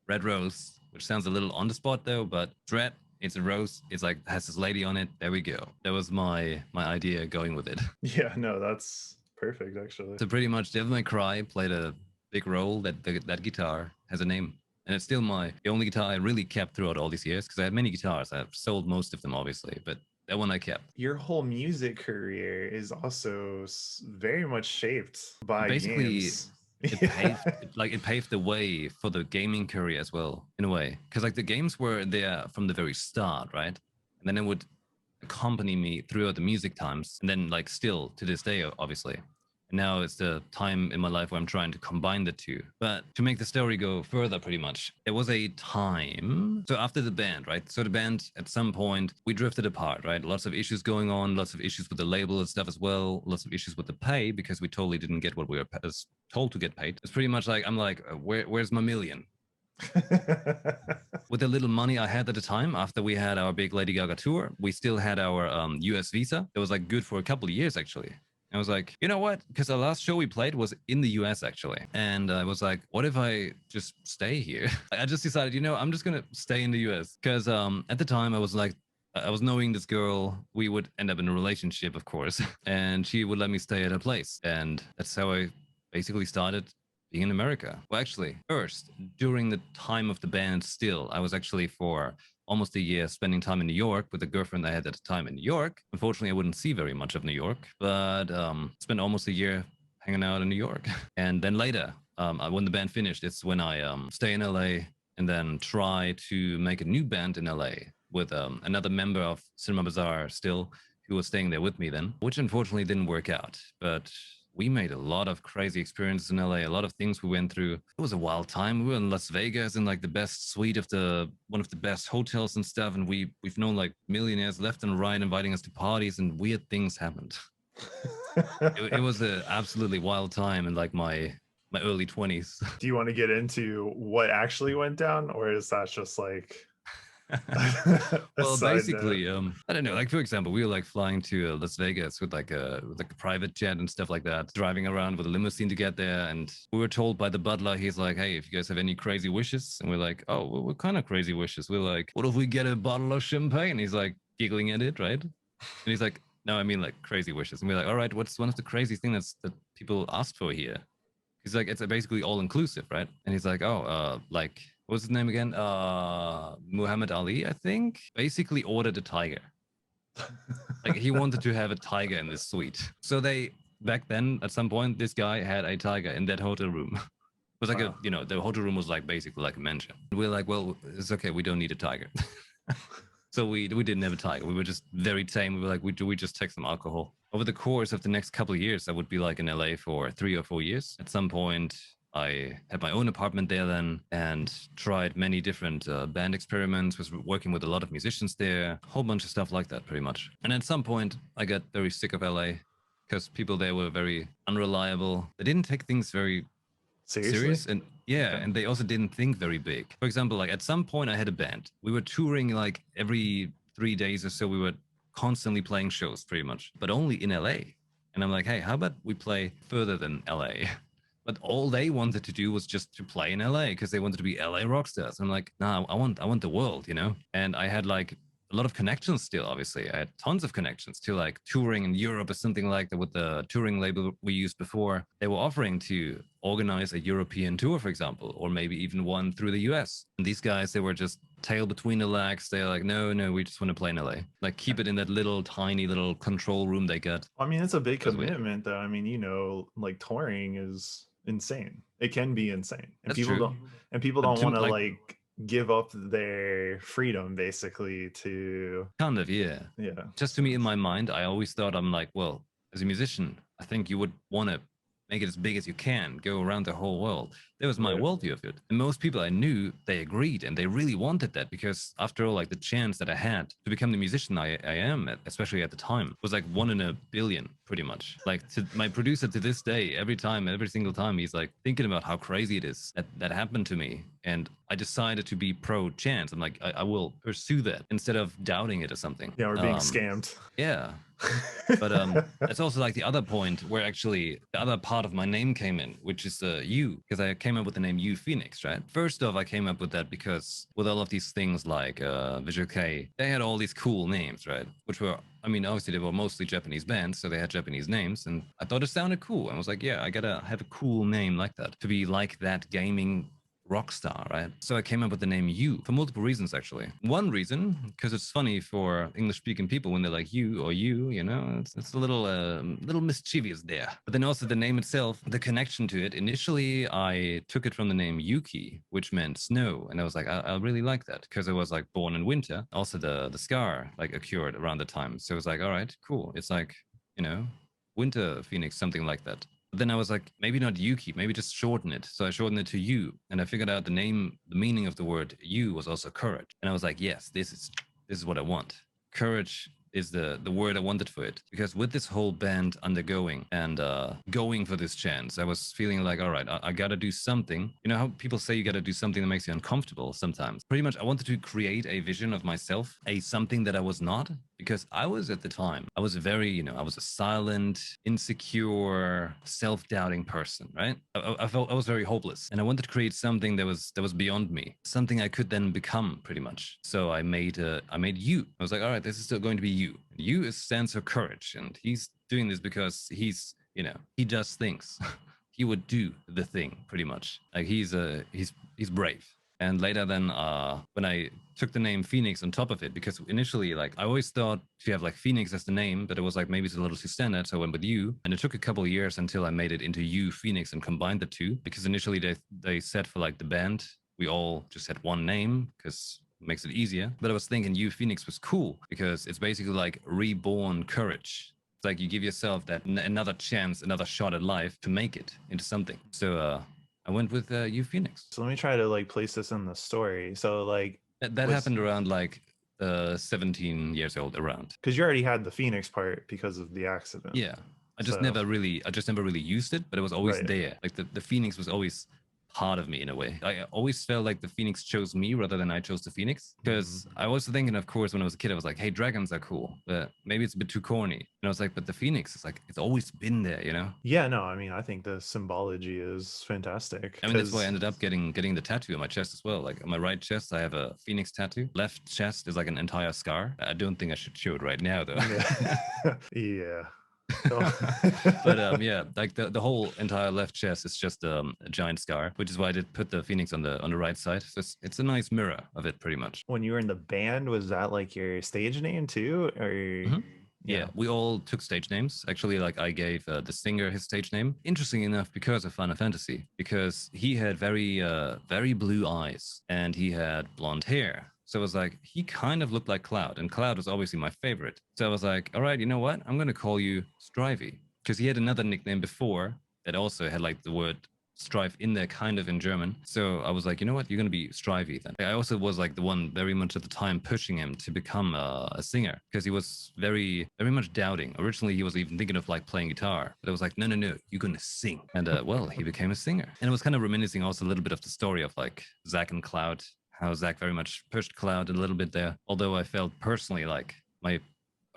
Red Rose, which sounds a little on the spot though, but it's red, it's a rose, it's like has this lady on it. There we go. That was my idea going with it. Yeah, no, that's perfect actually. So pretty much Devil May Cry played a big role. That guitar has a name. And it's still the only guitar I really kept throughout all these years because I had many guitars. I've sold most of them, obviously, but that one I kept. Your whole music career is also very much shaped by basically games. It paved the way for the gaming career as well, in a way. Because like the games were there from the very start, right? And then it would accompany me throughout the music times, and then like still to this day, obviously. And now it's the time in my life where I'm trying to combine the two. But to make the story go further, pretty much, there was a time. So after the band, right? So the band, at some point, we drifted apart, right? Lots of issues going on, lots of issues with the label and stuff as well, lots of issues with the pay because we totally didn't get what we were told to get paid. It's pretty much like, I'm like, where's my million? With the little money I had at the time, after we had our big Lady Gaga tour, we still had our US visa. It was like good for a couple of years, actually. I was like, you know what? Because the last show we played was in the US, actually. And I was like, what if I just stay here? I just decided, you know, I'm just going to stay in the US. Because at the time, I was like, I was knowing this girl. We would end up in a relationship, of course. And she would let me stay at her place. And that's how I basically started being in America. Well, actually, first, during the time of the band still, I was actually for almost a year spending time in New York with the girlfriend I had at the time in New York. Unfortunately, I wouldn't see very much of New York, but spent almost a year hanging out in New York. And then later, when the band finished, it's when I stay in LA, and then try to make a new band in LA with another member of Cinema Bazaar still, who was staying there with me then, which unfortunately didn't work out. But we made a lot of crazy experiences in LA, a lot of things we went through. It was a wild time. We were in Las Vegas in like the best suite of one of the best hotels and stuff. And we've known like millionaires left and right inviting us to parties, and weird things happened. It was an absolutely wild time in like my early 20s. Do you want to get into what actually went down, or is that just like Well, basically, I don't know. Like for example, we were like flying to Las Vegas with like a private jet and stuff like that, driving around with a limousine to get there. And we were told by the butler, he's like, "Hey, if you guys have any crazy wishes," and we're like, "Oh, well, what kind of crazy wishes?" We're like, "What if we get a bottle of champagne?" He's like giggling at it, right? And he's like, "No, I mean like crazy wishes." And we're like, "All right, what's one of the crazy things that people asked for here?" He's like, "It's basically all inclusive, right?" And he's like, "Oh, like." What's his name again? Muhammad Ali, I think. Basically ordered a tiger. Like he wanted to have a tiger in this suite. So they back then at some point this guy had a tiger in that hotel room. It was like Wow. the hotel room was like basically like a mansion. We're like, well, it's okay, we don't need a tiger. So we didn't have a tiger. We were just very tame. We were like, we just take some alcohol. Over the course of the next couple of years, I would be like in LA for 3 or 4 years. At some point, I had my own apartment there then and tried many different band experiments, was working with a lot of musicians there, a whole bunch of stuff like that pretty much. And at some point, I got very sick of LA because people there were very unreliable. They didn't take things very Seriously? serious, and yeah, Okay. and they also didn't think very big. For example, like at some point I had a band. We were touring like every 3 days or so. We were constantly playing shows pretty much, but only in LA. And I'm like, hey, how about we play further than LA? But all they wanted to do was just to play in LA because they wanted to be LA rock stars. I'm like, nah, I want the world, you know? And I had like a lot of connections still, obviously. I had tons of connections to like touring in Europe or something like that with the touring label we used before. They were offering to organize a European tour, for example, or maybe even one through the US. And these guys, they were just tail between the legs. They're like, no, we just want to play in LA. Like keep it in that little tiny little control room they got. I mean, it's a big That was weird. commitment, though. I mean, like touring is insane. It can be insane, and That's true. people But don't to want to like like give up their freedom basically to kind of, yeah. yeah. Just to me in my mind, I always thought I'm like, well, as a musician, I think you would want to make it as big as you can, go around the whole world. That was my Right. worldview of it. And most people I knew, they agreed and they really wanted that because after all, like the chance that I had to become the musician I am, especially at the time, was like 1 in a billion, pretty much. Like my producer to this day, every single time, he's like thinking about how crazy it is that happened to me. And I decided to be pro chance. I'm like, I will pursue that instead of doubting it or something. Yeah, we're being scammed. Yeah. But that's also like the other point where actually the other part of my name came in, which is you, because I came up with the name YuPhoenix, right? First off, I came up with that because with all of these things like Visual K, they had all these cool names, right? Which were, I mean, obviously they were mostly Japanese bands, so they had Japanese names, and I thought it sounded cool. I was like, yeah, I gotta have a cool name like that to be like that gaming rock star, right? So I came up with the name You for multiple reasons, actually. One reason, because it's funny for English-speaking people when they're like you or you know, it's a little mischievous there. But then also the name itself, the connection to it. Initially, I took it from the name Yuki, which meant snow, and I was like, I really like that because I was like born in winter. Also, the scar like occurred around the time, so it was like, all right, cool. It's like, you know, winter phoenix, something like that. But then I was like, maybe not Yuki, maybe just shorten it. So I shortened it to You, and I figured out the meaning of the word You was also courage. And I was like, yes, this is what I want. Courage is the word I wanted for it, because with this whole band undergoing and going for this chance, I was feeling like, all right, I gotta do something. You know how people say you gotta do something that makes you uncomfortable sometimes? Pretty much I wanted to create a vision of myself, a something that I was not, because I was at the time, I was very, I was a silent, insecure, self-doubting person, right? I felt I was very hopeless, and I wanted to create something that was beyond me, something I could then become, pretty much. So I made You. I was like, all right, this is still going to be You. You stands for courage, and he's doing this because he does things. He would do the thing, pretty much. Like he's brave. And later then when I took the name Phoenix on top of it, because initially like I always thought to have like Phoenix as the name, but it was like maybe it's a little too standard, so I went with You. And it took a couple of years until I made it into YuPhoenix and combined the two, because initially they said for like the band we all just had one name because it makes it easier. But I was thinking YuPhoenix was cool because it's basically like reborn courage. It's like you give yourself that another chance, another shot at life to make it into something. So I went with YuPhoenix. So let me try to like place this in the story. So like That was happened around like 17 years old around. because you already had the Phoenix part because of the accident. Yeah. I just So never really used it, but it was always right. there. Like the Phoenix was always part of me in a way. I always felt like the Phoenix chose me rather than I chose the Phoenix. Because I was thinking, of course, when I was a kid, I was like, hey, dragons are cool, but maybe it's a bit too corny. And I was like, but the Phoenix is like, it's always been there, you know? Yeah, no, I mean, I think the symbology is fantastic. I mean, that's why I ended up getting the tattoo on my chest as well. Like on my right chest, I have a Phoenix tattoo. Left chest is like an entire scar. I don't think I should show it right now, though. Yeah. Yeah. But yeah, like the whole entire left chest is just a giant scar, which is why I did put the Phoenix on the right side. So it's a nice mirror of it, pretty much. When you were in the band, was that like your stage name too, or Yeah, we all took stage names. Actually, like I gave the singer his stage name. Interesting enough, because of Final Fantasy, because he had very blue eyes and he had blonde hair. So I was like, he kind of looked like Cloud, and Cloud was obviously my favorite. So I was like, all right, you know what? I'm gonna call you Strivey, because he had another nickname before that also had like the word strive in there kind of in German. So I was like, you know what, you're going to be Strivey then. I also was like the one very much at the time pushing him to become a singer because he was very much doubting. Originally, he was even thinking of like playing guitar, but I was like, no, you're going to sing. And well, he became a singer. And it was kind of reminiscing also a little bit of the story of like Zach and Cloud, how Zach very much pushed Cloud a little bit there. Although I felt personally like my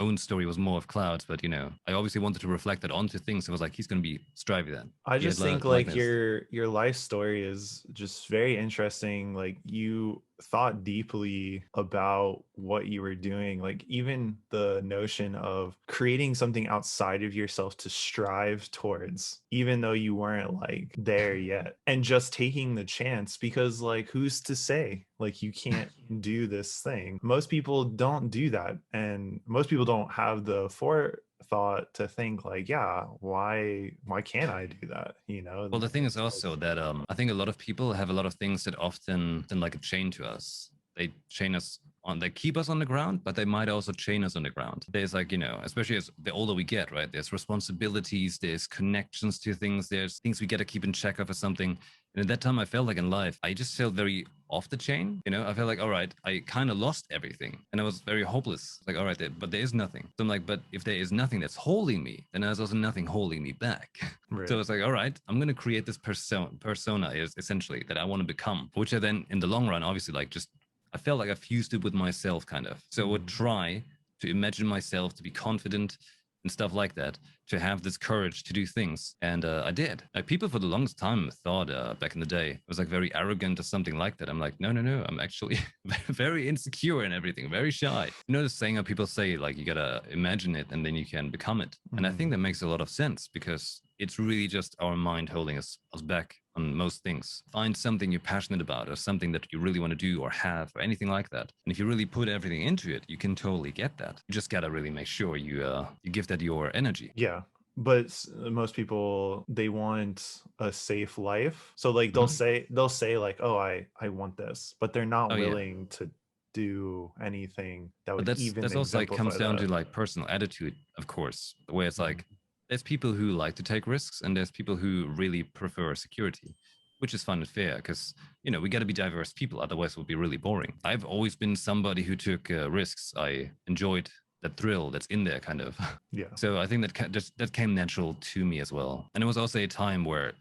own story was more of Clouds, but you know, I obviously wanted to reflect that onto things. So I was like, he's going to be Strivey then. I He had just think like likeness. your life story is just very interesting. Like you thought deeply about what you were doing. Like even the notion of creating something outside of yourself to strive towards, even though you weren't like there yet, and just taking the chance because like who's to say like you can't do this thing? Most people don't do that, and most people don't have the forethought to think like, yeah, why can't I do that, you know? Well, the thing is also that I think a lot of people have a lot of things that often like a chain to us. They chain us on, they keep us on the ground, but they might also chain us on the ground. There's like, you know, especially as the older we get, right? There's responsibilities, there's connections to things, there's things we got to keep in check of or something. And at that time, I felt like in life, I just felt very off the chain. You know, I felt like, all right, I kind of lost everything. And I was very hopeless. Like, all right, but there is nothing. So I'm like, but if there is nothing that's holding me, then there's also nothing holding me back. Right. So it's like, all right, I'm going to create this persona is essentially that I want to become, which I then in the long run, obviously, like just, I felt like I fused it with myself kind of. So I would try to imagine myself to be confident and stuff like that, to have this courage to do things. And I did. Like people for the longest time thought back in the day, I was like very arrogant or something like that. I'm like, no. I'm actually very insecure and everything, very shy. You know, the saying how people say, like, you gotta imagine it and then you can become it. And I think that makes a lot of sense because it's really just our mind holding us back on most things. Find something you're passionate about or something that you really want to do or have or anything like that. And if you really put everything into it, you can totally get that. You just gotta really make sure you give that your energy. Yeah. But most people, they want a safe life. So like they'll say like, oh, I want this, but they're not Oh, yeah. willing to do anything that But would even that's also like comes exemplify down that. to like personal attitude, of course, where it's like there's people who like to take risks and there's people who really prefer security, which is fun and fair because, you know, we got to be diverse people. Otherwise, it would be really boring. I've always been somebody who took risks. I enjoyed that thrill that's in there kind of. Yeah. So I think that came natural to me as well. And it was also a time where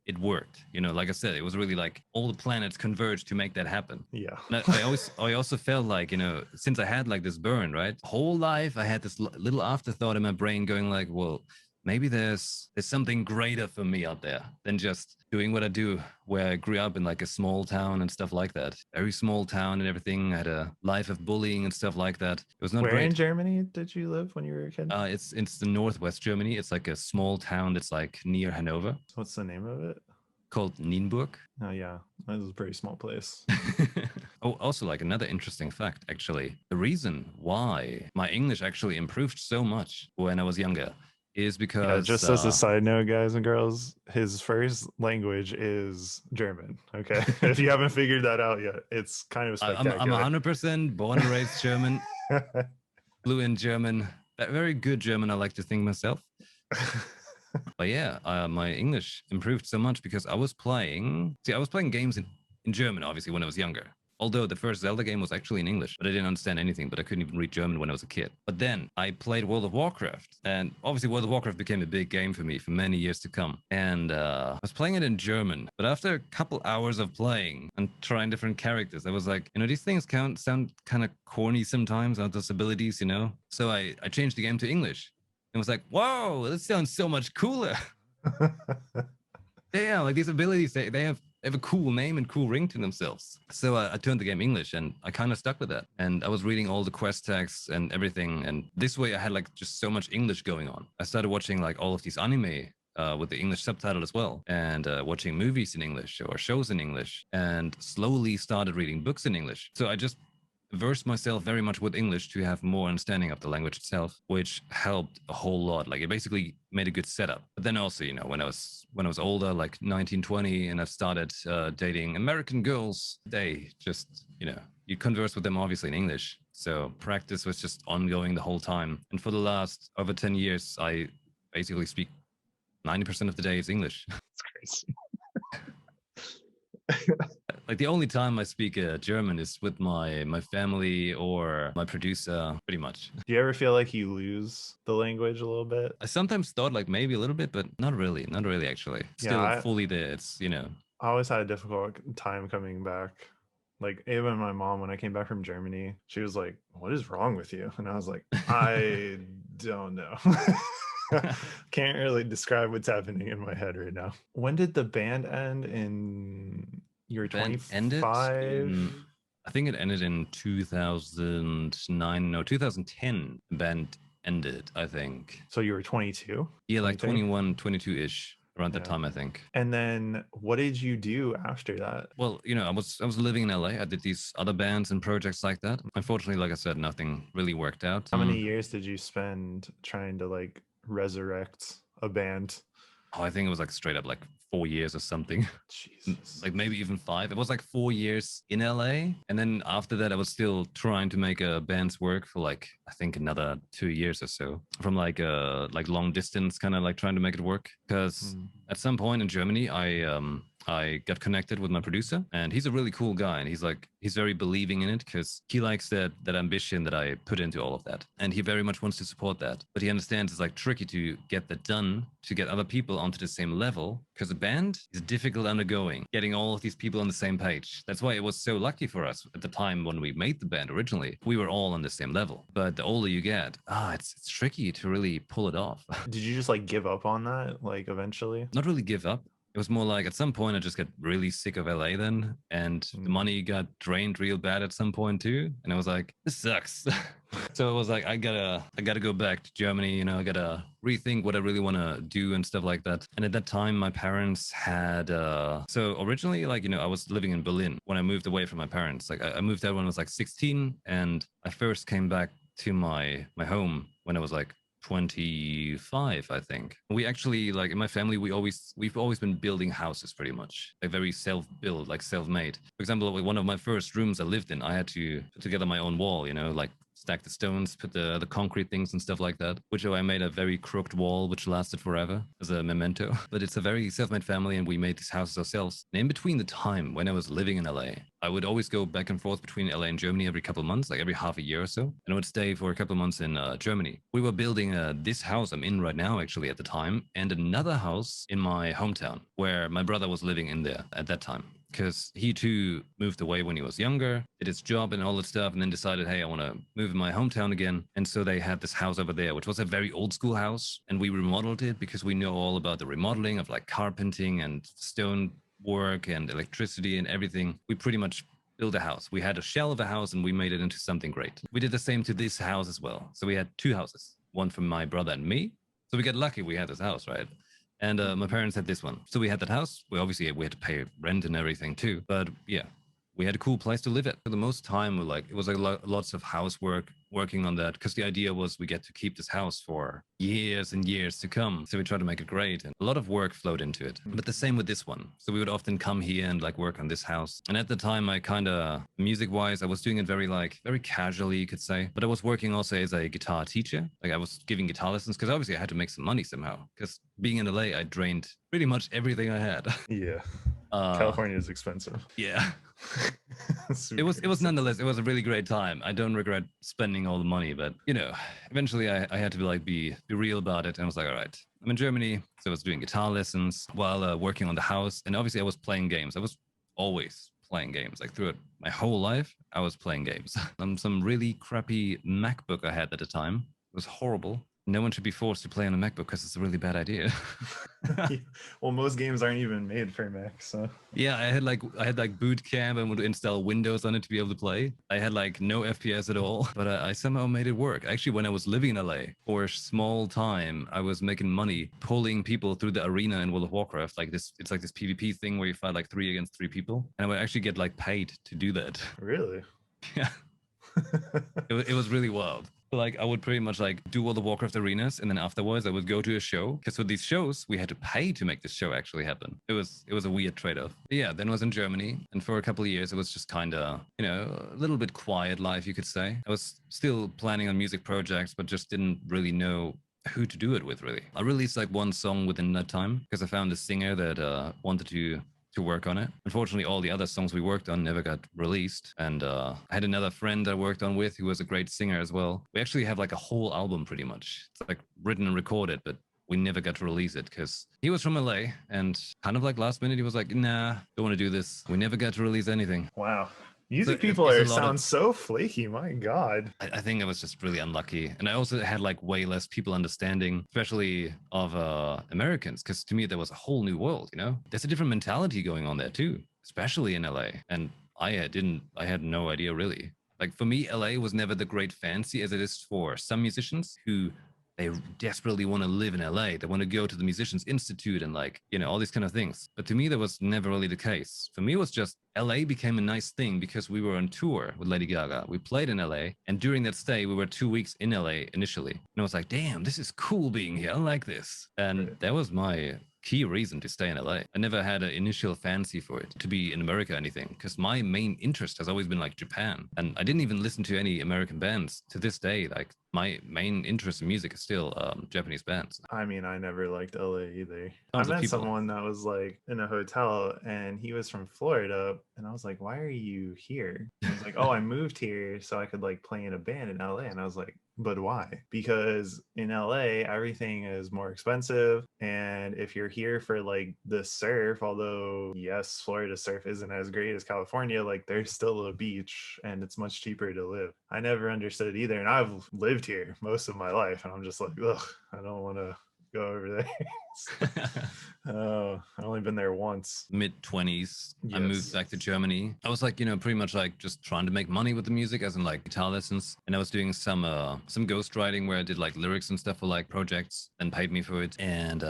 it worked. You know, like I said, it was really like all the planets converged to make that happen. Yeah. And I also felt like, you know, since I had like this burn, right? Whole life I had this little afterthought in my brain going like, well, maybe there's something greater for me out there than just doing what I do, where I grew up in like a small town and stuff like that. Very small town and everything. I had a life of bullying and stuff like that. It was not Where great. in Germany did you live when you were a kid? It's the northwest Germany. It's like a small town that's like near Hanover. What's the name of it? Called Nienburg. Oh yeah, that was a pretty small place. Oh, also like another interesting fact, actually, the reason why my English actually improved so much when I was younger is Yeah, because just as a side note, guys and girls, his first language is German. Okay. If you haven't figured that out yet, it's kind of I'm spectacular. 100% born and raised German, fluent German, very good German. I like to think myself. But yeah, my English improved so much because I was playing. See, I was playing games in German, obviously, when I was younger. Although the first Zelda game was actually in English, but I didn't understand anything, but I couldn't even read German when I was a kid. But then I played World of Warcraft, and obviously World of Warcraft became a big game for me for many years to come. And I was playing it in German, but after a couple hours of playing and trying different characters, I was like, these things sound kind of corny sometimes, those abilities, So I changed the game to English and was like, whoa, this sounds so much cooler. Yeah, like these abilities, they have a cool name and cool ring to themselves. So I turned the game English and I kind of stuck with that. And I was reading all the quest texts and everything. And this way I had like just so much English going on. I started watching like all of these anime with the English subtitle as well, and watching movies in English or shows in English, and slowly started reading books in English. So I just versed myself very much with English to have more understanding of the language itself, which helped a whole lot. Like it basically made a good setup. But then also, when I was older, like 19, 20, and I started dating American girls, they just, you converse with them obviously in English. So practice was just ongoing the whole time. And for the last over 10 years, I basically speak 90% of the day is English. It's crazy. Like the only time I speak German is with my family or my producer, pretty much. Do you ever feel like you lose the language a little bit? I sometimes thought like maybe a little bit, but not really actually. Yeah, Still fully there. It's I always had a difficult time coming back. Like even my mom, when I came back from Germany, she was like, "What is wrong with you?" And I was like, "I don't know." Can't really describe what's happening in my head right now. When did the band end? In you were Band ended 25? I think it ended in 2009, no, 2010. The band ended, I think. So you were 22? Yeah, like 23? 21, 22-ish around that Yeah. time, I think. And then what did you do after that? Well, I was living in LA. I did these other bands and projects like that. Unfortunately, like I said, nothing really worked out. How many years did you spend trying to like resurrect a band? Oh, I think it was like straight up like 4 years or something. Jesus. Like maybe even 5. It was like 4 years in LA. And then after that, I was still trying to make a band's work for like, I think another 2 years or so, from like long distance, kind of like trying to make it work. Because at some point in Germany, I got connected with my producer, and he's a really cool guy, and he's very believing in it because he likes that ambition that I put into all of that, and he very much wants to support that. But he understands it's like tricky to get that done, to get other people onto the same level, because a band is difficult undergoing, getting all of these people on the same page. That's why it was so lucky for us at the time when we made the band originally. We were all on the same level. But the older you get, it's tricky to really pull it off. Did you just like give up on that like eventually? Not really give up. It was more like at some point I just got really sick of LA then, and the money got drained real bad at some point too, and I was like, this sucks. So it was like I gotta go back to Germany. I gotta rethink what I really want to do and stuff like that. And at that time, my parents had so originally, like I was living in Berlin when I moved away from my parents. Like I moved out when I was like 16, and I first came back to my home when I was like 25, I think. We actually, like in my family, we've always been building houses pretty much, like very self-built, like self-made. For example, like one of my first rooms I lived in, I had to put together my own wall, like stack the stones, put the concrete things and stuff like that, which I made a very crooked wall, which lasted forever as a memento. But it's a very self-made family, and we made these houses ourselves. And in between the time when I was living in LA, I would always go back and forth between LA and Germany every couple of months, like every half a year or so. And I would stay for a couple of months in Germany. We were building this house I'm in right now, actually, at the time, and another house in my hometown where my brother was living in there at that time, because he too moved away when he was younger, did his job and all that stuff, and then decided, hey, I want to move in my hometown again. And so they had this house over there, which was a very old school house, and we remodeled it because we know all about the remodeling of like carpenting and stone work and electricity and everything. We pretty much built a house. We had a shell of a house and we made it into something great. We did the same to this house as well. So we had 2 houses, one for my brother and me. So we got lucky we had this house, right? And my parents had this one. So we had that house. We had to pay rent and everything too. But yeah, we had a cool place to live at. For the most time, it was like lots of housework, working on that because the idea was we get to keep this house for years and years to come. So we try to make it great, and a lot of work flowed into it. But the same with this one. So we would often come here and like work on this house. And at the time, I kind of music wise, I was doing it very casually, you could say. But I was working also as a guitar teacher. Like I was giving guitar lessons because obviously I had to make some money somehow. Because being in LA, I drained pretty much everything I had. Yeah. California is expensive. Yeah. Super It was expensive. nonetheless, it was a really great time. I don't regret spending all the money, but you know, eventually I had to be real about it. And I was like, all right, I'm in Germany. So I was doing guitar lessons while working on the house. And obviously I was playing games. I was always playing games. Like throughout my whole life, I was playing games. On some really crappy MacBook I had at the time. It was horrible. No one should be forced to play on a MacBook because it's a really bad idea. Well, most games aren't even made for Mac, so Yeah, I had like boot camp and would install Windows on it to be able to play. I had like no FPS at all, but I somehow made it work. Actually, when I was living in LA for a small time, I was making money pulling people through the arena in World of Warcraft. Like this, it's like this PvP thing where you fight like 3 against 3 people, and I would actually get like paid to do that. really. Yeah, it was really wild. Like I would pretty much like do all the Warcraft arenas, and then afterwards I would go to a show because with these shows we had to pay to make this show actually happen. It was a weird trade-off. But yeah, then I was in Germany, and for a couple of years it was just kind of, you know, a little bit quiet life, you could say. I was still planning on music projects, but just didn't really know who to do it with. Really, I released like one song within that time because I found a singer that wanted to work on it. Unfortunately, all the other songs we worked on never got released. And I had another friend I worked on with who was a great singer as well. We actually have like a whole album pretty much. It's like written and recorded, but we never got to release it because he was from LA and kind of like last minute he was like, nah, don't want to do this. We never got to release anything. Wow. Music So people it's a are lot of- sound so flaky. My God. I think I was just really unlucky. And I also had like way less people understanding, especially of Americans, because to me, there was a whole new world, you know? There's a different mentality going on there too, especially in LA. And I had no idea really. Like for me, LA was never the great fancy as it is for some musicians who they desperately want to live in LA. They want to go to the Musicians Institute and like, you know, all these kind of things. But to me, that was never really the case. For me, it was just LA became a nice thing because we were on tour with Lady Gaga. We played in LA. And during that stay, we were 2 weeks in LA initially. And I was like, damn, this is cool being here. I like this. And that was my key reason to stay in LA. I never had an initial fancy for it to be in America or anything because my main interest has always been like Japan. And I didn't even listen to any American bands to this day. Like my main interest in music is still Japanese bands. I mean, I never liked LA either. Tons I of met people. someone that was like in a hotel and he was from Florida. And I was like, why are you here? And he was like, oh, I moved here so I could like play in a band in LA. And I was like, but why? Because in LA, everything is more expensive. And if you're here for like the surf, although yes, Florida surf isn't as great as California, like there's still a beach and it's much cheaper to live. I never understood either. And I've lived here most of my life. And I'm just like, ugh, I don't want to go over there. Oh, I've only been there once. Mid-20s, I Yes. moved back to Germany. I was like, you know, pretty much like just trying to make money with the music as in like guitar lessons. And I was doing some ghostwriting where I did like lyrics and stuff for like projects and paid me for it. And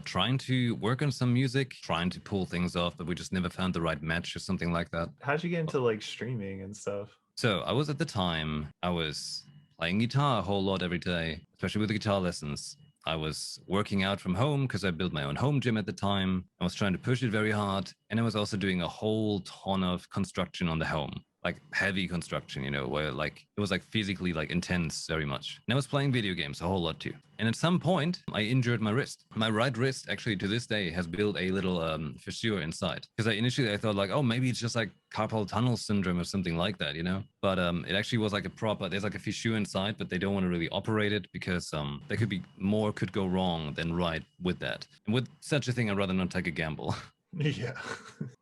trying to work on some music, trying to pull things off, but we just never found the right match or something like that. How'd you get into like streaming and stuff? So I was at the time, I was playing guitar a whole lot every day, especially with the guitar lessons. I was working out from home because I built my own home gym at the time. I was trying to push it very hard. And I was also doing a whole ton of construction on the home, like heavy construction, you know, where like it was like physically like intense very much. And I was playing video games a whole lot too. And at some point, I injured my wrist. My right wrist actually to this day has built a little fissure inside. Because I thought like, oh, maybe it's just like carpal tunnel syndrome or something like that, you know? But it actually was like there's like a fissure inside, but they don't want to really operate it because there could be more could go wrong than right with that. And with such a thing, I'd rather not take a gamble. Yeah.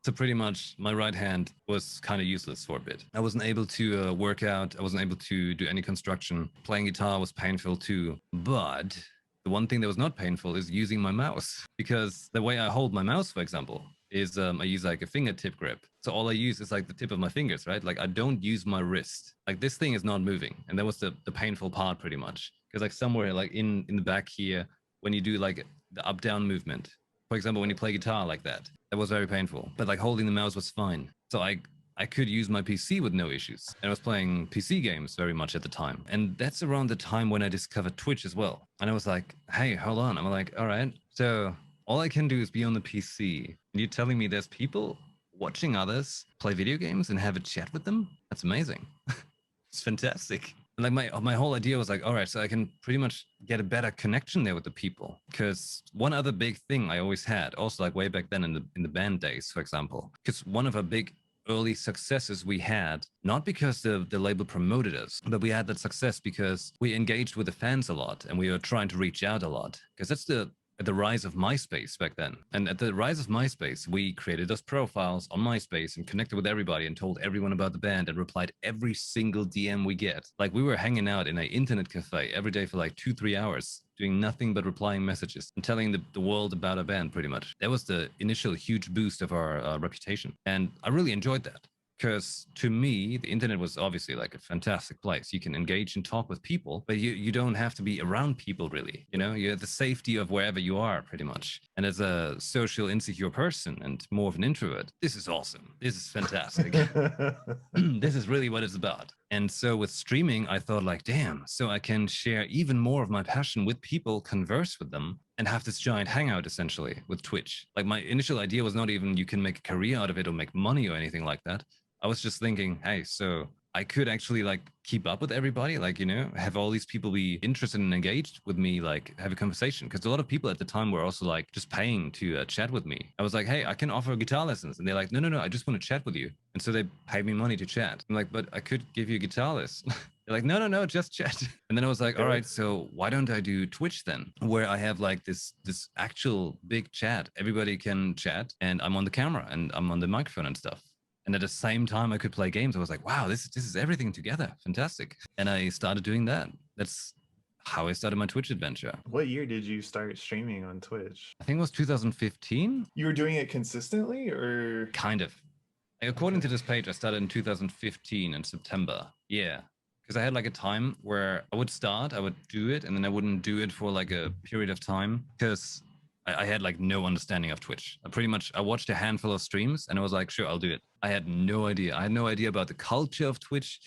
So pretty much my right hand was kind of useless for a bit. I wasn't able to work out. I wasn't able to do any construction. Playing guitar was painful too. But the one thing that was not painful is using my mouse because the way I hold my mouse, for example, is I use like a fingertip grip. So all I use is like the tip of my fingers, right? Like I don't use my wrist. Like this thing is not moving. And that was the painful part pretty much. Because like somewhere like in the back here, when you do like the up down movement, for example, when you play guitar like that, that was very painful. But like holding the mouse was fine. So I I could use my PC with no issues. And I was playing PC games very much at the time. And that's around the time when I discovered Twitch as well. And I was like, hey, hold on. I'm like, all right, so all I can do is be on the PC. And you're telling me there's people watching others play video games and have a chat with them? That's amazing. It's fantastic. And like my whole idea was like, all right, so I can pretty much get a better connection there with the people. Because one other big thing I always had, also like way back then in the band days, for example, because one of our big early successes we had, not because the label promoted us, but we had that success because we engaged with the fans a lot and we were trying to reach out a lot. Because that's at the rise of MySpace back then. And at the rise of MySpace, we created those profiles on MySpace and connected with everybody and told everyone about the band and replied every single DM we get. Like we were hanging out in an internet cafe every day for like 2-3 hours, doing nothing but replying messages and telling the world about a band pretty much. That was the initial huge boost of our reputation. And I really enjoyed that. Because to me, the internet was obviously like a fantastic place. You can engage and talk with people, but you don't have to be around people really. You know, you have the safety of wherever you are pretty much. And as a social insecure person and more of an introvert, this is awesome. This is fantastic. This is really what it's about. And so with streaming, I thought like, damn, so I can share even more of my passion with people, converse with them, and have this giant hangout essentially with Twitch. Like my initial idea was not even you can make a career out of it or make money or anything like that. I was just thinking, hey, so I could actually like keep up with everybody, like, you know, have all these people be interested and engaged with me, like have a conversation. Because a lot of people at the time were also like just paying to chat with me. I was like, hey, I can offer guitar lessons. And they're like, no, I just want to chat with you. And so they paid me money to chat. I'm like, but I could give you a guitar lesson. They're like, no, just chat. And then I was like, all right, so why don't I do Twitch then, where I have like this actual big chat. Everybody can chat and I'm on the camera and I'm on the microphone and stuff. And at the same time, I could play games. I was like, wow, this is everything together. Fantastic. And I started doing that. That's how I started my Twitch adventure. What year did you start streaming on Twitch? I think it was 2015. You were doing it consistently or? Kind of. According to this page, I started in 2015 in September. Yeah. Because I had like a time where I would start, I would do it, and then I wouldn't do it for like a period of time because I had like no understanding of Twitch. I watched a handful of streams and I was like, sure, I'll do it. I had no idea. I had no idea about the culture of Twitch.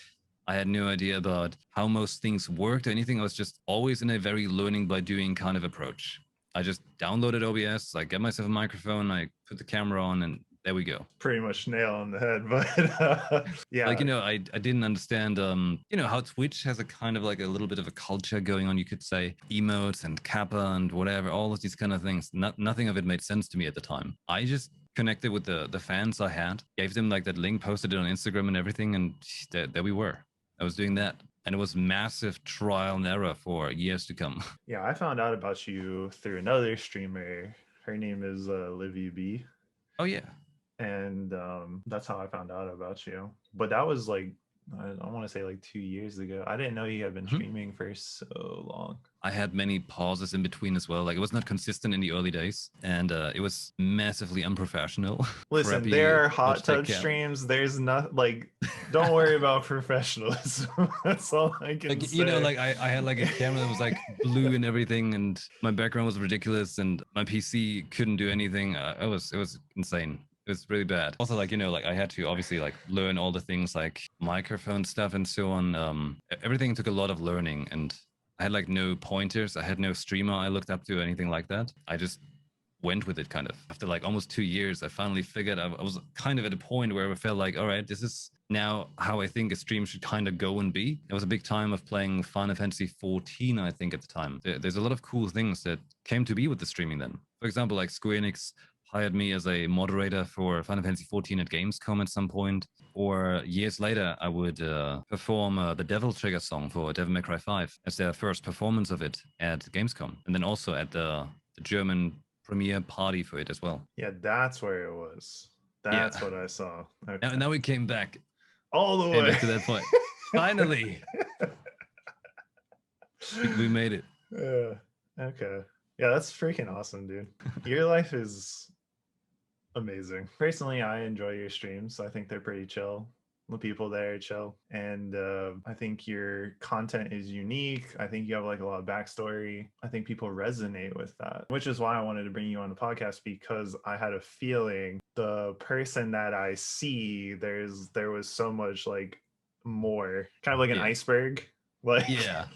I had no idea about how most things worked or anything. I was just always in a very learning by doing kind of approach. I just downloaded OBS, I get myself a microphone, I put the camera on, and there we go. Pretty much nail on the head, but yeah. Like, you know, I didn't understand, you know, how Twitch has a kind of like a little bit of a culture going on, you could say. Emotes and Kappa and whatever, all of these kind of things. Nothing of it made sense to me at the time. I just connected with the fans I had, gave them like that link, posted it on Instagram and everything, and there we were. I was doing that. And it was massive trial and error for years to come. Yeah, I found out about you through another streamer. Her name is Livy B. Oh, yeah. And that's how I found out about you. But that was like, I want to say like 2 years ago. I didn't know you had been streaming for so long. I had many pauses in between as well. Like it was not consistent in the early days, and it was massively unprofessional. Listen, Crappy there are hot tub cam. streams. There's not like, don't worry about professionalism. That's all I can say. You know, like I had like a camera that was like blue and everything, and my background was ridiculous, and my PC couldn't do anything. It was insane. It was really bad. Also, like, you know, like I had to obviously like learn all the things like microphone stuff and so on. Everything took a lot of learning, and I had like no pointers. I had no streamer I looked up to, anything like that. I just went with it kind of. After like almost 2 years, I finally figured I was kind of at a point where I felt like, all right, this is now how I think a stream should kind of go and be. It was a big time of playing Final Fantasy 14, I think, at the time. There's a lot of cool things that came to be with the streaming then. For example, like Square Enix hired me as a moderator for Final Fantasy 14 at Gamescom at some point. Or years later, I would perform the Devil Trigger song for Devil May Cry 5 as their first performance of it at Gamescom. And then also at the German premiere party for it as well. Yeah, that's where it was. That's what I saw. Okay. Now we came back. All the way. Back to that point. Finally. We made it. Okay. Yeah, that's freaking awesome, dude. Your life is amazing. Personally, I enjoy your streams. I think they're pretty chill. The people there chill, and I think your content is unique. I think you have like a lot of backstory. I think people resonate with that, which is why I wanted to bring you on the podcast, because I had a feeling the person that I see, there was so much like more, kind of like an Yeah. iceberg, like Yeah.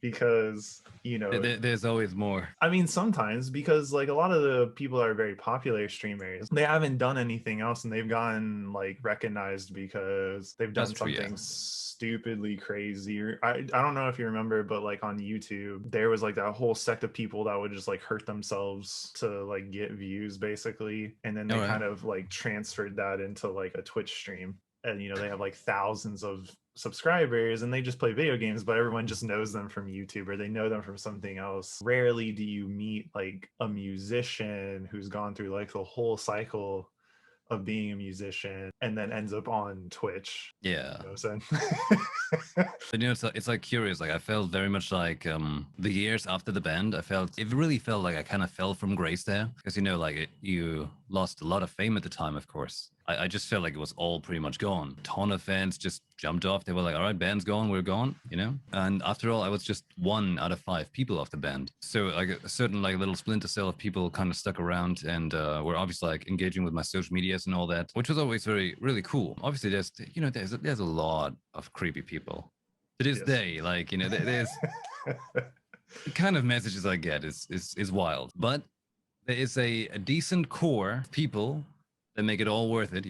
because There's always more. I mean, sometimes, because like a lot of the people that are very popular streamers, they haven't done anything else and they've gotten like recognized because they've That's done true, yeah. something stupidly crazy. I don't know if you remember, but like on YouTube, there was like that whole sect of people that would just like hurt themselves to like get views basically. And then they All right. kind of like transferred that into like a Twitch stream. And they have like thousands of subscribers and they just play video games, but everyone just knows them from YouTube or they know them from something else. Rarely do you meet like a musician who's gone through like the whole cycle of being a musician and then ends up on Twitch. Yeah. You know what I'm saying? But it's like curious. Like I felt very much like the years after the band, it really felt like I kind of fell from grace there, because like you lost a lot of fame at the time, of course. I just felt like it was all pretty much gone. A ton of fans just jumped off. They were like, all right, band's gone, we're gone, And after all, I was just 1 out of 5 people off the band. So like a certain like little splinter cell of people kind of stuck around and were obviously like engaging with my social medias and all that, which was always really cool. Obviously, there's a lot of creepy people. To this Yes. day, like, there's the kind of messages I get is wild. But there is a decent core of people that make it all worth it,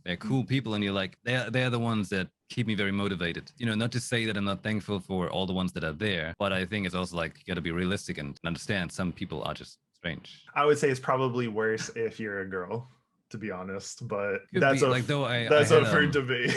They're cool people, and you're like, they're the ones that keep me very motivated. Not to say that I'm not thankful for all the ones that are there, but I think it's also like you gotta be realistic and understand some people are just strange. I would say it's probably worse if you're a girl, to be honest, but Could that's be, up like, though that's up for debate.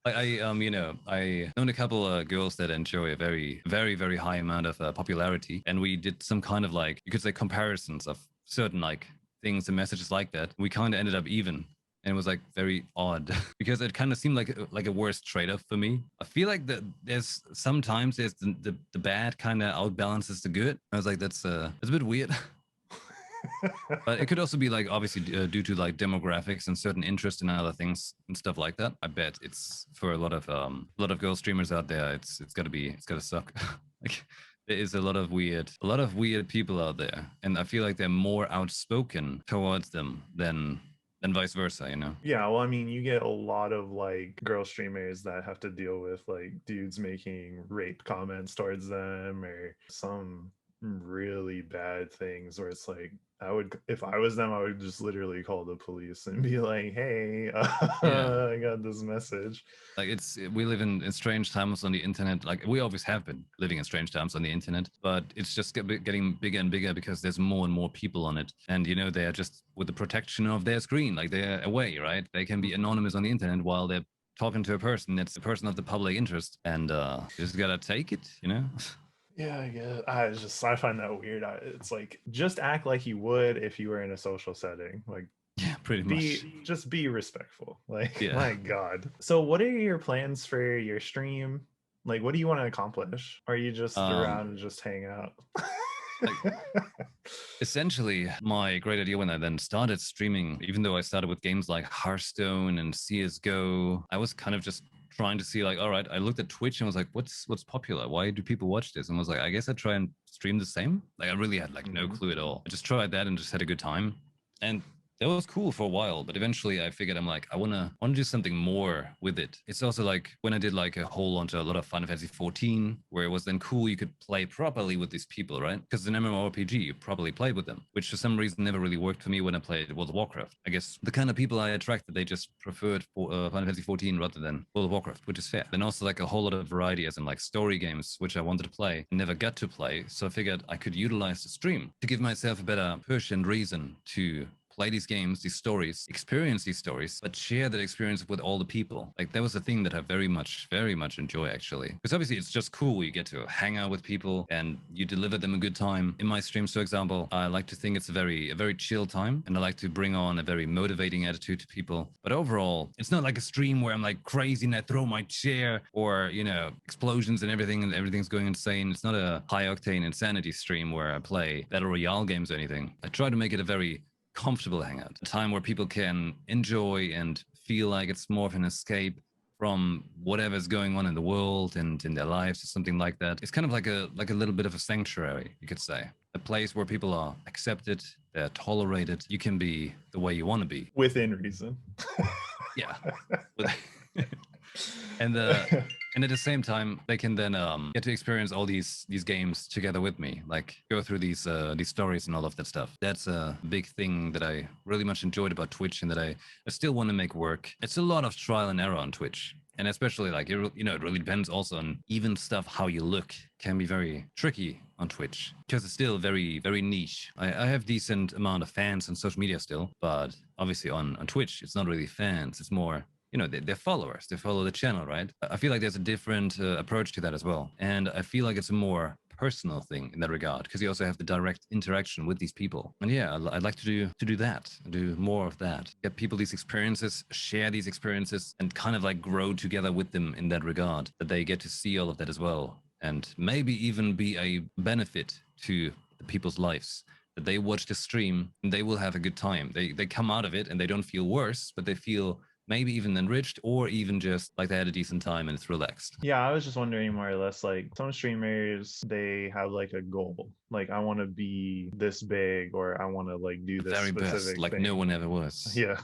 I known a couple of girls that enjoy a very, very, very high amount of popularity, and we did some kind of like, you could say, comparisons of certain like things and messages like that. We kind of ended up even, and it was like very odd because it kind of seemed like a worse trade-off for me. I feel like that there's sometimes the bad kind of outbalances the good. I was like, that's a bit weird. But it could also be like obviously due to like demographics and certain interest in other things and stuff like that. I bet it's for a lot of girl streamers out there. It's gotta suck. Like there is a lot of weird people out there, and I feel like they're more outspoken towards them than vice versa. Yeah, well, I mean, you get a lot of like girl streamers that have to deal with like dudes making rape comments towards them or some really bad things where it's like, if I was them, I would just literally call the police and be like, hey, Yeah. I got this message. Like we live in strange times on the internet. Like we always have been living in strange times on the internet, but it's just getting bigger and bigger because there's more and more people on it. And they are just with the protection of their screen, like they're away, right? They can be anonymous on the internet while they're talking to a person. It's a person of the public interest, and you just gotta take it. Yeah, I guess. I find that weird. It's like, just act like you would if you were in a social setting. Like, Yeah, pretty much. just be respectful. Like, Yeah. my God. So, what are your plans for your stream? Like, what do you want to accomplish? Or are you just around and just hang out? Essentially, my great idea when I then started streaming, even though I started with games like Hearthstone and CS:GO, I was kind of just trying to see like, all right, I looked at Twitch and was like, what's popular? Why do people watch this? And was like, I guess I try and stream the same. Like I really had like no clue at all. I just tried that and just had a good time. And that was cool for a while, but eventually I figured I'm like, I wanna do something more with it. It's also like when I did like a lot of Final Fantasy 14, where it was then cool you could play properly with these people, right? Because an MMORPG, you probably played with them, which for some reason never really worked for me when I played World of Warcraft. I guess the kind of people I attracted, they just preferred Final Fantasy 14 rather than World of Warcraft, which is fair. Then also like a whole lot of variety as in like story games, which I wanted to play, never got to play. So I figured I could utilize the stream to give myself a better push and reason to play these games, these stories, experience these stories, but share that experience with all the people. Like that was a thing that I very much enjoy actually. Because obviously it's just cool. You get to hang out with people and you deliver them a good time. In my streams, for example, I like to think it's a very chill time, and I like to bring on a very motivating attitude to people. But overall, it's not like a stream where I'm like crazy and I throw my chair or, explosions and everything's going insane. It's not a high octane insanity stream where I play battle royale games or anything. I try to make it a very comfortable hangout, a time where people can enjoy and feel like it's more of an escape from whatever's going on in the world and in their lives or something like that. It's kind of like a little bit of a sanctuary, you could say. A place where people are accepted, they're tolerated. You can be the way you want to be. Within reason. Yeah. and at the same time, they can then get to experience all these games together with me, like go through these stories and all of that stuff. That's a big thing that I really much enjoyed about Twitch, and that I still want to make work. It's a lot of trial and error on Twitch. And especially like, it really depends also on even stuff, how you look can be very tricky on Twitch because it's still very, very niche. I have decent amount of fans on social media still, but obviously on Twitch, it's not really fans. It's more, they're followers. They follow the channel, right? I feel like there's a different approach to that as well. And I feel like it's a more personal thing in that regard, because you also have the direct interaction with these people. And yeah, I'd like to do that, do more of that, get people these experiences, share these experiences, and kind of like grow together with them in that regard, that they get to see all of that as well, and maybe even be a benefit to the people's lives, that they watch the stream and they will have a good time. They come out of it and they don't feel worse, but they feel maybe even enriched, or even just like they had a decent time and it's relaxed. Yeah, I was just wondering more or less, like some streamers, they have like a goal, like I want to be this big, or I want to like do this very specific best, like thing. no one ever was. Yeah,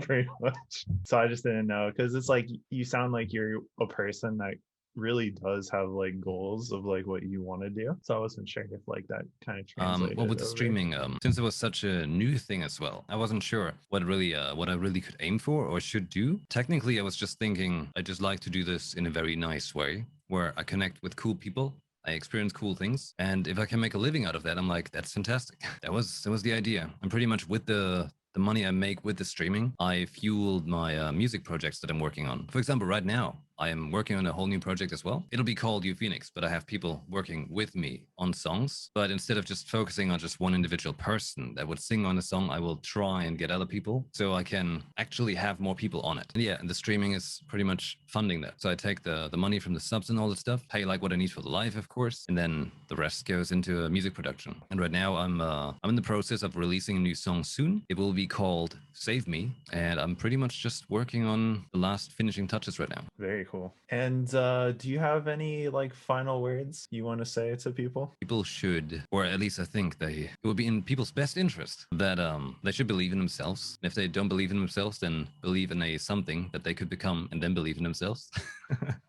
pretty much. So I just didn't know, because it's like you sound like you're a person that really does have like goals of like what you want to do. So I wasn't sure if like that kind of translated. Well, with the streaming, since it was such a new thing as well, I wasn't sure what I really could aim for or should do. Technically, I was just thinking I just like to do this in a very nice way, where I connect with cool people, I experience cool things, and if I can make a living out of that, I'm like, that's fantastic. That was the idea. And pretty much with the money I make with the streaming, I fueled my music projects that I'm working on. For example, right now, I am working on a whole new project as well. It'll be called YuPhoenix, but I have people working with me on songs. But instead of just focusing on just one individual person that would sing on a song, I will try and get other people so I can actually have more people on it. And yeah, and the streaming is pretty much funding that. So I take the money from the subs and all that stuff, pay like what I need for the live, of course, and then the rest goes into music production. And right now I'm in the process of releasing a new song soon. It will be called Save Me, and I'm pretty much just working on the last finishing touches right now. Very cool. And do you have any like final words you want to say to people? People should, or at least I think it would be in people's best interest that they should believe in themselves. And if they don't believe in themselves, then believe in a something that they could become, and then believe in themselves.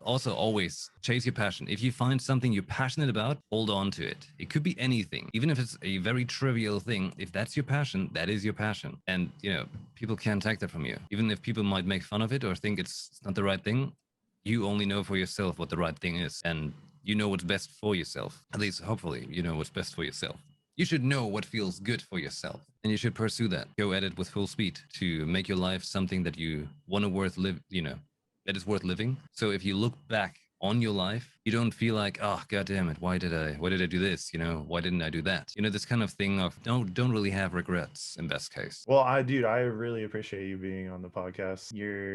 Also, always chase your passion. If you find something you're passionate about, hold on to it. It could be anything, even if it's a very trivial thing. If that's your passion, that is your passion. And people can't take that from you. Even if people might make fun of it or think it's not the right thing, you only know for yourself what the right thing is, and you know what's best for yourself. At least, hopefully, you know what's best for yourself. You should know what feels good for yourself, and you should pursue that. Go at it with full speed to make your life something that you want to that is worth living. So if you look back on your life, you don't feel like, oh god damn it, why did I do this, why didn't I do that, this kind of thing of don't really have regrets in best case. Well, I really appreciate you being on the podcast.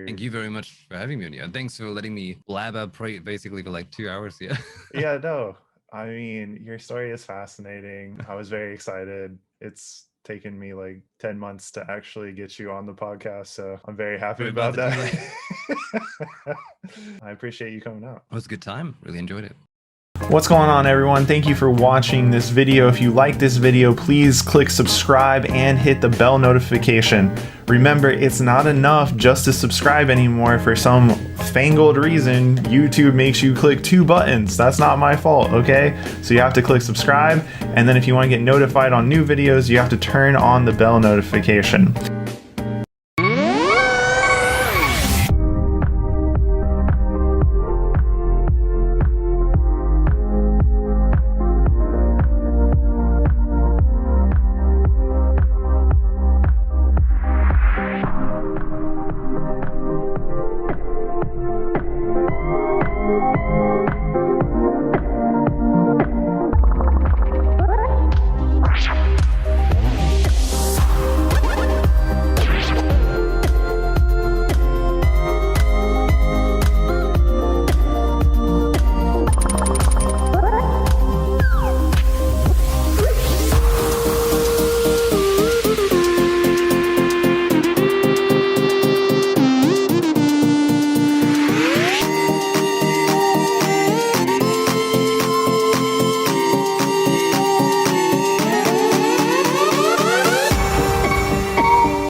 Thank you very much for having me, and thanks for letting me blab up basically for like 2 hours. Yeah, no, I mean, your story is fascinating. I was very excited. It's taken me like 10 months to actually get you on the podcast, so I'm very happy about that. I appreciate you coming out. It was a good time. Really enjoyed it. What's going on, everyone? Thank you for watching this video. If you like this video, please click subscribe and hit the bell notification. Remember, it's not enough just to subscribe anymore. For some fangled reason, YouTube makes you click 2 buttons. That's not my fault, okay? So you have to click subscribe, and then if you want to get notified on new videos, you have to turn on the bell notification.